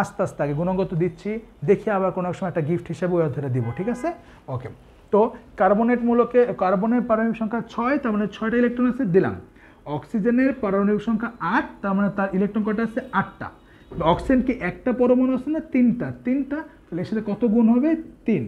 আস্তে আস্তে আগে গুণগত দিচ্ছি, দেখি আবার কোনো সময় একটা গিফট হিসেবে ওই অধ্যায়টা দিব, ঠিক আছে? ওকে, তো কার্বনেট মূলকে, কার্বনের পারমাণবিক সংখ্যা 6, তার মানে 6টা ইলেকট্রন আছে, দিলাম। অক্সিজেনের পারমাণবিক সংখ্যা 8, তার মানে তার ইলেকট্রন কয়টা আছে? 8টা। অক্সিজেন কি একটা পরমাণু আছে না? 3টা। 3টা, তাহলে এর সাথে কত গুণ হবে? 3।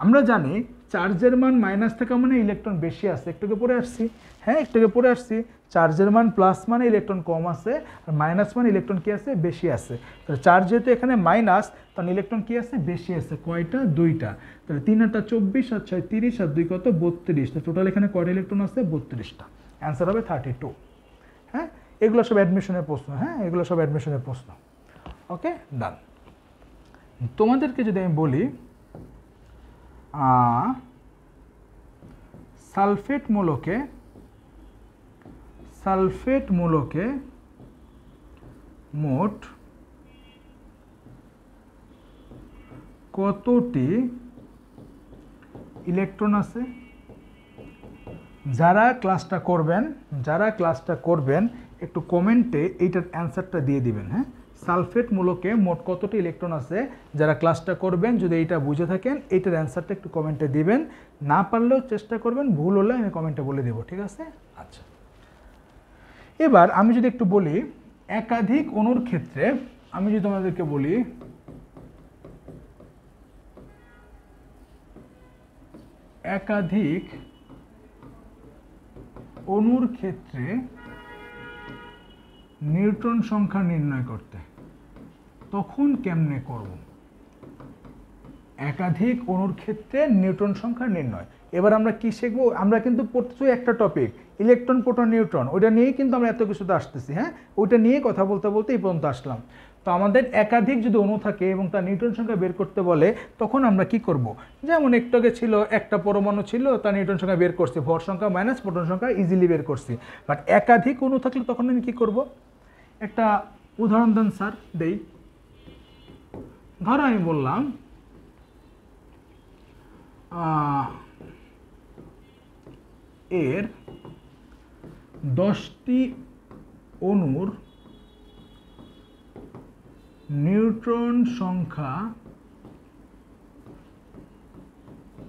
আমরা জানি চার্জের মান মাইনাস থাকা মানে ইলেকট্রন বেশি আছে, একটুকে পরে আসছি। হ্যাঁ, একটুকে পরে আসছি। চার্জের মান প্লাস মানে ইলেকট্রন কম আছে, আর মাইনাস মানে ইলেকট্রন কি আছে? বেশি আছে। তাহলে চার্জ যেহেতু এখানে মাইনাস, তাহলে ইলেকট্রন কি আছে? বেশি আছে। কয়টা? 2টা। তাহলে 3 8 24 আর 6 30 আর 2 কত? 32। তো টোটাল এখানে কয়টা ইলেকট্রন আছে? 32টা। অ্যান্সার হবে 32। হ্যাঁ, এগুলো সব অ্যাডমিশনের প্রশ্ন। হ্যাঁ, এগুলো সব অ্যাডমিশনের প্রশ্ন। ওকে, ডান। তোমাদেরকে যদি আমি বলি সালফেট মূলকে মোট কতটি ইলেকট্রন আছে? যারা ক্লাসটা করবেন একটু কমেন্টে এইটার অ্যান্সারটা দিয়ে দিবেন। হ্যাঁ, সালফেট মূলকে মোট কতটি ইলেকট্রন আছে? যারা ক্লাসটা করবেন, যদি এইটা বুঝে থাকেন, এইটার অ্যান্সারটা একটু কমেন্টে দিবেন। না পারলেও চেষ্টা করবেন, ভুল হলে আমি কমেন্টে বলে দেবো, ঠিক আছে? আচ্ছা, এবার আমি যদি একটু বলি একাধিক অণুর ক্ষেত্রে, আমি যদি তোমাদেরকে বলি একাধিক অণুর ক্ষেত্রে নিউট্রন সংখ্যা নির্ণয় করতে, তখন কেমনে করব? একাধিক অণুর ক্ষেত্রে নিউট্রন সংখ্যা নির্ণয়। এবার আমরা কি শিখবো? আমরা কিন্তু পড়তেছি একটা টপিক, ইলেকট্রন, প্রোটন, নিউট্রন, ওইটা নিয়েই কিন্তু আমরা এত কিছুতে আসতেছি। হ্যাঁ, ওইটা নিয়ে কথা বলতে বলতে এই পর্যন্ত আসলাম। তো আমাদের একাধিক যদি অণু থাকে এবং তার নিউট্রন সংখ্যা বের করতে বলে, তখন আমরা কি করব? যেমন একটু আগে ছিল একটা পরমাণু ছিল, তার নিউট্রন সংখ্যা বের করছি, ভর সংখ্যা মাইনাস প্রোটন সংখ্যা ইজিলি বের করছি। বাট একাধিক অণু থাকলে তখন আমি কি করব? একটা উদাহরণ দেন স্যার। দেই, ধরো আমি বললাম এর 10টি অণুর নিউট্রন সংখ্যা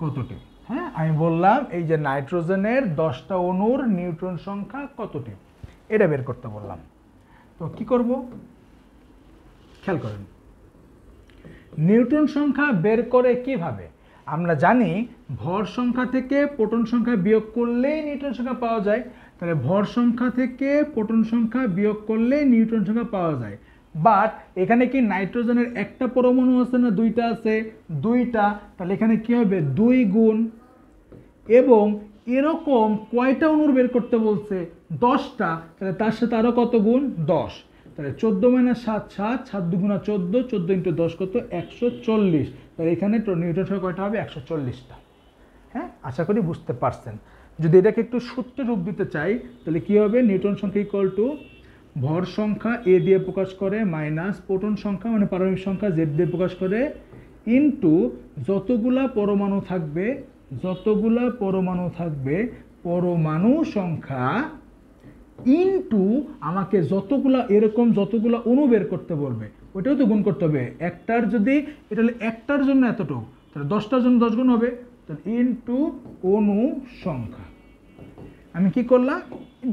কতটি? হ্যাঁ, আমি বললাম এই যে নাইট্রোজেনের 10টা অণুর নিউট্রন সংখ্যা কতটি, এটা বের করতে বললাম। তো কি করব? খেয়াল করেন, নিউট্রন সংখ্যা বের করে কিভাবে? আমরা জানি ভর সংখ্যা থেকে প্রোটন সংখ্যা বিয়োগ করলেই নিউট্রন সংখ্যা পাওয়া যায়। তাহলে ভর সংখ্যা থেকে প্রোটন সংখ্যা বিয়োগ করলে নিউট্রন সংখ্যা পাওয়া যায়। বাট এখানে কি নাইট্রোজেনের একটা পরমাণু আছে না 2টা আছে? 2টা। তাহলে এখানে কি হবে? 2 গুণ, এবং এরকম কয়টা অণুর বের করতে বলছে? 10টা, তাহলে তার সাথে আরও কত গুণ 10, তাহলে 14 - 7 7, 7 × 2 = 14, 14 × 10 কত 140, তাহলে এখানে নিউটন সংখ্যা কয়টা হবে 140টা। হ্যাঁ, আশা করি বুঝতে পারছেন। যদি এটাকে একটু সূত্রে রূপ দিতে চাই তাহলে কি হবে, নিউটন সংখ্যা ইকুয়াল টু ভর সংখ্যা এ দিয়ে প্রকাশ করে মাইনাস প্রোটন সংখ্যা মানে পারমাণবিক সংখ্যা জেড দিয়ে প্রকাশ করে ইনটু যতগুলা পরমাণু থাকবে পরমাণু সংখ্যা ইনটু আমাকে যতগুলা অণু বের করতে বলবে ওইটাও তো গুণ করতে হবে। একটার যদি এটা হলে একটার জন্য এতটুকু, তাহলে 10টার জন্য 10 গুণ হবে, তাহলে ইনটু অণু সংখ্যা। আমি কি করলাম,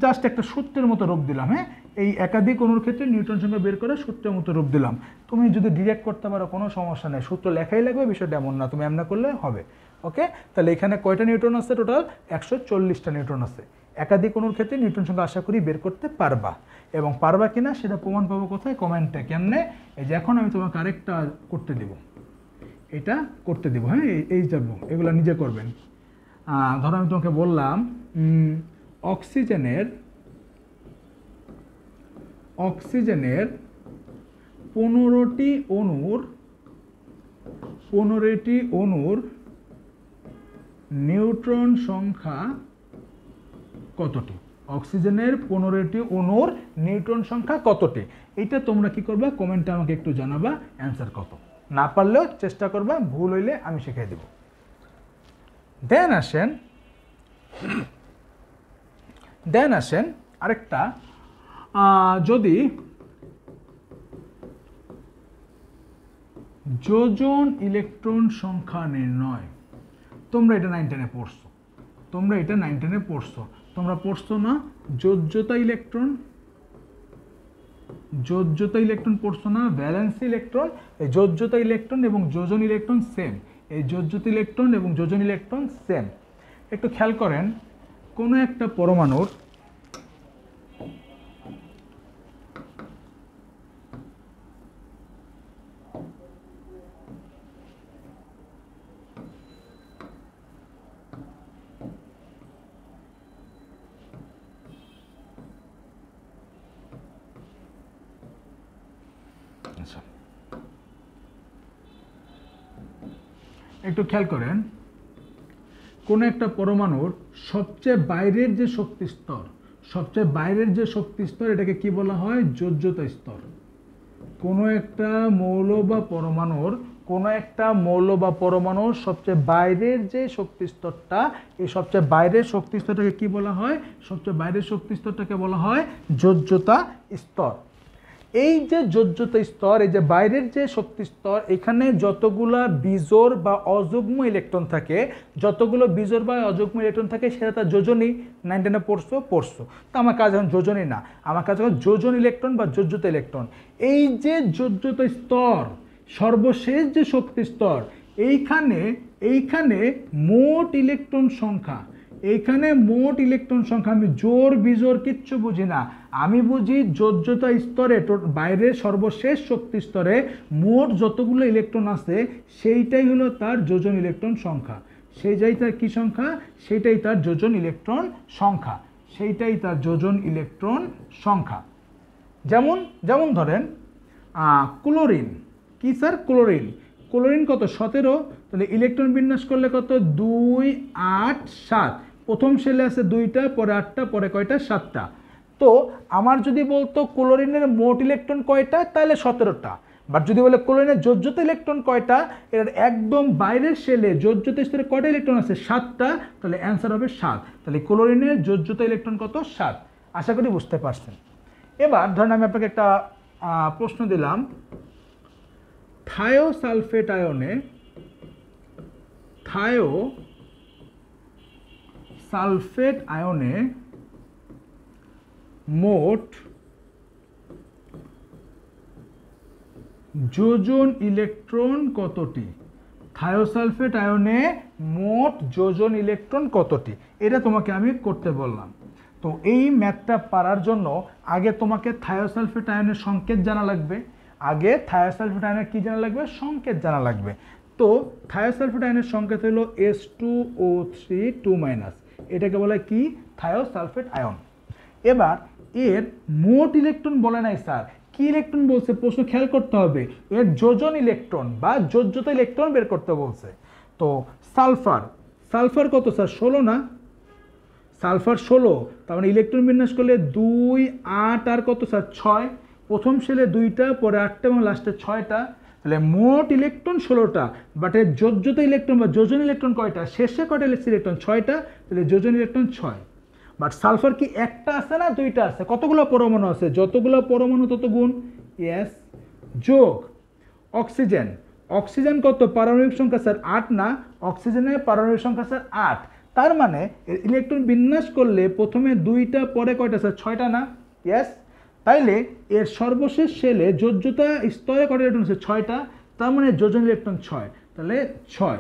জাস্ট একটা সূত্রের মতো রূপ দিলাম। হ্যাঁ, এই একাধিক অণুর ক্ষেত্রে নিউটন সংখ্যা বের করে সূত্রের মতো রূপ দিলাম। তুমি যদি ডিরেক্ট করতে পারো কোনো সমস্যা নেই, সূত্র লেখাই লাগবে, বিষয়টা এমন না, তুমি এমন করলে হবে। ওকে, তাহলে এখানে কয়টা নিউটন আছে, টোটাল 140টা নিউটন আছে। একাধিক অণুর ক্ষেত্রে নিউটন সংখ্যা আশা করি বের করতে পারবা, এবং পারবা কিনা সেটা প্রমাণ পাবো কোথায়, কমেন্টে। কেমনে, এই যে এখন আমি তোমাকে আরেকটা করতে দেব, এটা করতে দেবো। হ্যাঁ, এই যাবো, এগুলো নিজে করবেন। ধরো আমি তোমাকে বললাম অক্সিজেনের 15টি অণুর নিউট্রন সংখ্যা কতটি, অক্সিজেনের 15টি অণুর নিউট্রন সংখ্যা কতটি, এটা তোমরা কি করবা, কমেন্টে আমাকে একটু জানাবা অ্যান্সার কত। না পারলেও চেষ্টা করবা, ভুল হইলে আমি শিখিয়ে দেব। দেন আসেন আরেকটা, যদি যোজন ইলেকট্রন সংখ্যা নির্ণয়, তোমরা এটা 9 10-এ পড়ছো, তোমরা পড়ছো না যোজ্যতা ইলেকট্রন পড়ছো না, ভ্যালেন্সি ইলেকট্রন। এই যোজ্যতা ইলেকট্রন এবং যোজন ইলেকট্রন সেম, একটু খেয়াল করেন, কোনো একটা পরমাণুর একটু খেয়াল করেন, কোন একটা পরমাণুর সবচেয়ে বাইরের যে শক্তি স্তর এটাকে কি বলা হয়, যোজ্যতা স্তর। কোনো একটা মৌল বা পরমাণুর সবচেয়ে বাইরের যে শক্তি স্তরটা, এই সবচেয়ে বাইরের শক্তি স্তরটাকে কি বলা হয়, বলা হয় যোজ্যতা স্তর। এই যে যোজ্যতা স্তর, এই যে বাইরের যে শক্তি স্তর, এখানে যতগুলা বিজোড় বা অযুগ্ম ইলেকট্রন থাকে, সেটা তার যোজনী। 9 10-এ পড়ছো। তো আমার কাজ এখন যোজনী না, আমার কাজ এখন যোজন ইলেকট্রন বা যোজ্যতা ইলেকট্রন। এই যে যোজ্যতা স্তর, সর্বশেষ যে শক্তি স্তর, এইখানে মোট ইলেকট্রন সংখ্যা, আমি জোর বিজোড় কিচ্ছু বুঝি না, আমি বুঝি যোজ্যতা স্তরে বাইরের সর্বশেষ শক্তি স্তরে মোট যতগুলো ইলেকট্রন আছে সেইটাই হলো তার যোজন ইলেকট্রন সংখ্যা। সেইটাই তার যোজন সংখ্যা। যেমন ধরেন ক্লোরিন, কি স্যার, ক্লোরিন কত 17, তাহলে ইলেকট্রন বিন্যাস করলে কত 2 8 7, প্রথম শেলে আছে 2টা, পরে 8টা, পরে কয়টা 7টা। তো আমার যদি বলতো ক্লোরিনের মোট ইলেকট্রন কয়টা, তাহলে 17টা। বাট যদি বলে ক্লোরিনের যোজ্যতা ইলেকট্রন কয়টা, এর একদম বাইরের শেলে যোজ্যতা স্তরে কয়টা ইলেকট্রন আছে, 7টা, তাহলে অ্যান্সার হবে 7। তাহলে ক্লোরিনের যোজ্যতা ইলেকট্রন কত, 7। আশা করি বুঝতে পারছেন। এবার ধরেন আমি আপনাকে একটা প্রশ্ন দিলাম, থায়োসালফেট আয়নে মোট যোজন ইলেকট্রন কতটি, থায়োসালফেট আয়নে মোট যোজন ইলেকট্রন কতটি, এটা তোমাকে আমি করতে বললাম। তো এই ম্যাথটা পারার জন্য আগে তোমাকে থায়োসালফেট আয়নের সংকেত জানা লাগবে। সংকেত জানা লাগবে। তো থায়োসালফেট আয়নের সংকেত হলো H2O3 2-, এটাকে বলা হয় কি, থায়োসালফেট আয়ন। এবার এর মোট ইলেকট্রন বলে নাই স্যার, কি ইলেকট্রন বলছে প্রশ্ন খেয়াল করতে হবে, এর যোজন ইলেকট্রন বা যোজ্যতা ইলেকট্রন বের করতে বলছে। তো সালফার, সালফার কত স্যার 16 না, সালফার 16, তার মানে ইলেকট্রন বিন্যাস করলে 2 8 আর কত স্যার 6, প্রথম শেলে 2টা, পরে 8টা এবং লাস্টে 6টা, তাহলে মোট ইলেকট্রন 16টা, বাট এর যোজ্যতা ইলেকট্রন বা যোজন ইলেকট্রন কয়টা, শেষে কয়টা লিখছি ইলেকট্রন 6টা, তাহলে যোজন ইলেকট্রন 6। বাট সালফার কি একটা আছে না 2টা আছে, কতগুলো পরমাণু আছে, যতগুলো পরমাণু তত গুণ, ইয়েস। যোগ অক্সিজেন, অক্সিজেন কত পারমাণবিক সংখ্যা স্যার 8 না, অক্সিজেনের পারমাণবিক সংখ্যা স্যার 8, তার মানে ইলেকট্রন বিন্যাস করলে প্রথমে 2টা পরে কয়টা স্যার 6টা না, ইয়েস। তাইলে এর সর্বশেষ শেলে যোজ্যতা স্তরে কয়টা ইলেকট্রন আছে 6টা, তার মানে যোজন ইলেকট্রন 6, তাহলে 6।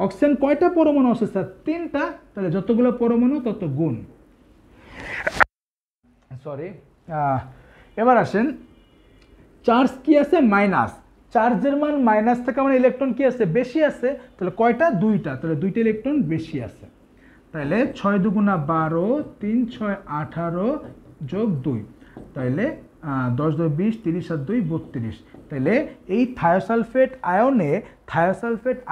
অক্সিজেন কয়টা পরমাণু আছে স্যার 3টা, তাহলে যতগুলো পরমাণু তত গুণ। সরি, এবার আসেন চার্জ কি আছে মাইনাস, চার্জের মান মাইনাস থেকে মানে ইলেকট্রন কি আছে বেশি আছে, তাহলে কয়টা 2টা, তাহলে 2টা ইলেকট্রন বেশি আছে। তাহলে 6 দুগুণা 12, 3 6 18 যোগ 2, তাহলে 10 2 20, 30 আর 2 32। তাহলে এই থায়োসালফেট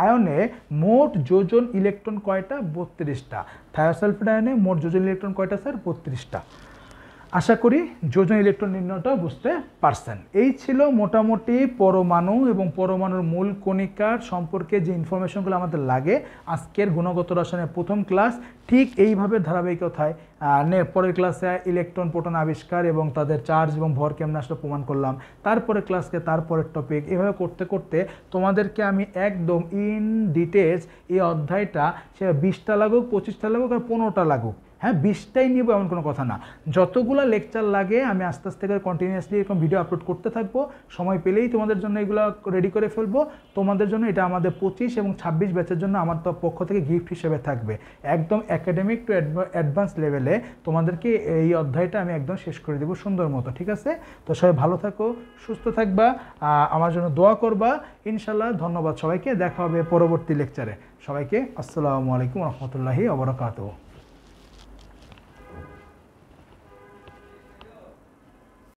আয়নে মোট যোজন ইলেকট্রন কয়টা, 32টা। থায়োসালফেট আয়নে মোট যোজন ইলেকট্রন কয়টা স্যার, 32টা। আশা করি যোজন ইলেকট্রন নির্ণয়টা বুঝতে পারছেন। এই ছিল মোটামুটি পরমাণু এবং পরমাণুর মূল কণিকার সম্পর্কে যে ইনফরমেশনগুলো আমাদের লাগে আজকের গুণগত রসায়নের প্রথম ক্লাস। ঠিক এইভাবে ধারাবাহিকতায় পরের ক্লাসে ইলেকট্রন প্রোটন আবিষ্কার এবং তাদের চার্জ এবং ভর কেমন আসলে প্রমাণ করলাম, তারপরে ক্লাসকে তারপরের টপিক, এভাবে করতে করতে তোমাদেরকে আমি একদম ইন ডিটেলস এই অধ্যায়টা সে 20টা লাগুক, 25টা লাগুক আর 15টা লাগুক, হ্যাঁ 20টাই নিব এমন কোনো কথা না, যতগুলো লেকচার লাগে আমি আস্তে আস্তে করে কন্টিনিউয়াসলি এরকম ভিডিও আপলোড করতে থাকবো। সময় পেলেই তোমাদের জন্য এগুলো রেডি করে ফেলবো। তোমাদের জন্য এটা আমাদের 25 এবং 26 ব্যাচের জন্য আমার তো পক্ষ থেকে গিফট হিসেবে থাকবে, একদম একাডেমিক টু অ্যাডভান্স লেভেলে তোমাদেরকে এই অধ্যায়টা আমি একদম শেষ করে দেবো সুন্দর মতো, ঠিক আছে? তো সবাই ভালো থাকো, সুস্থ থাকবা, আমার জন্য দোয়া করবা ইনশাল্লাহ। ধন্যবাদ সবাইকে, দেখা হবে পরবর্তী লেকচারে। সবাইকে আসসালামু আলাইকুম রহমতুল্লাহি ওয়া বারাকাতুহু।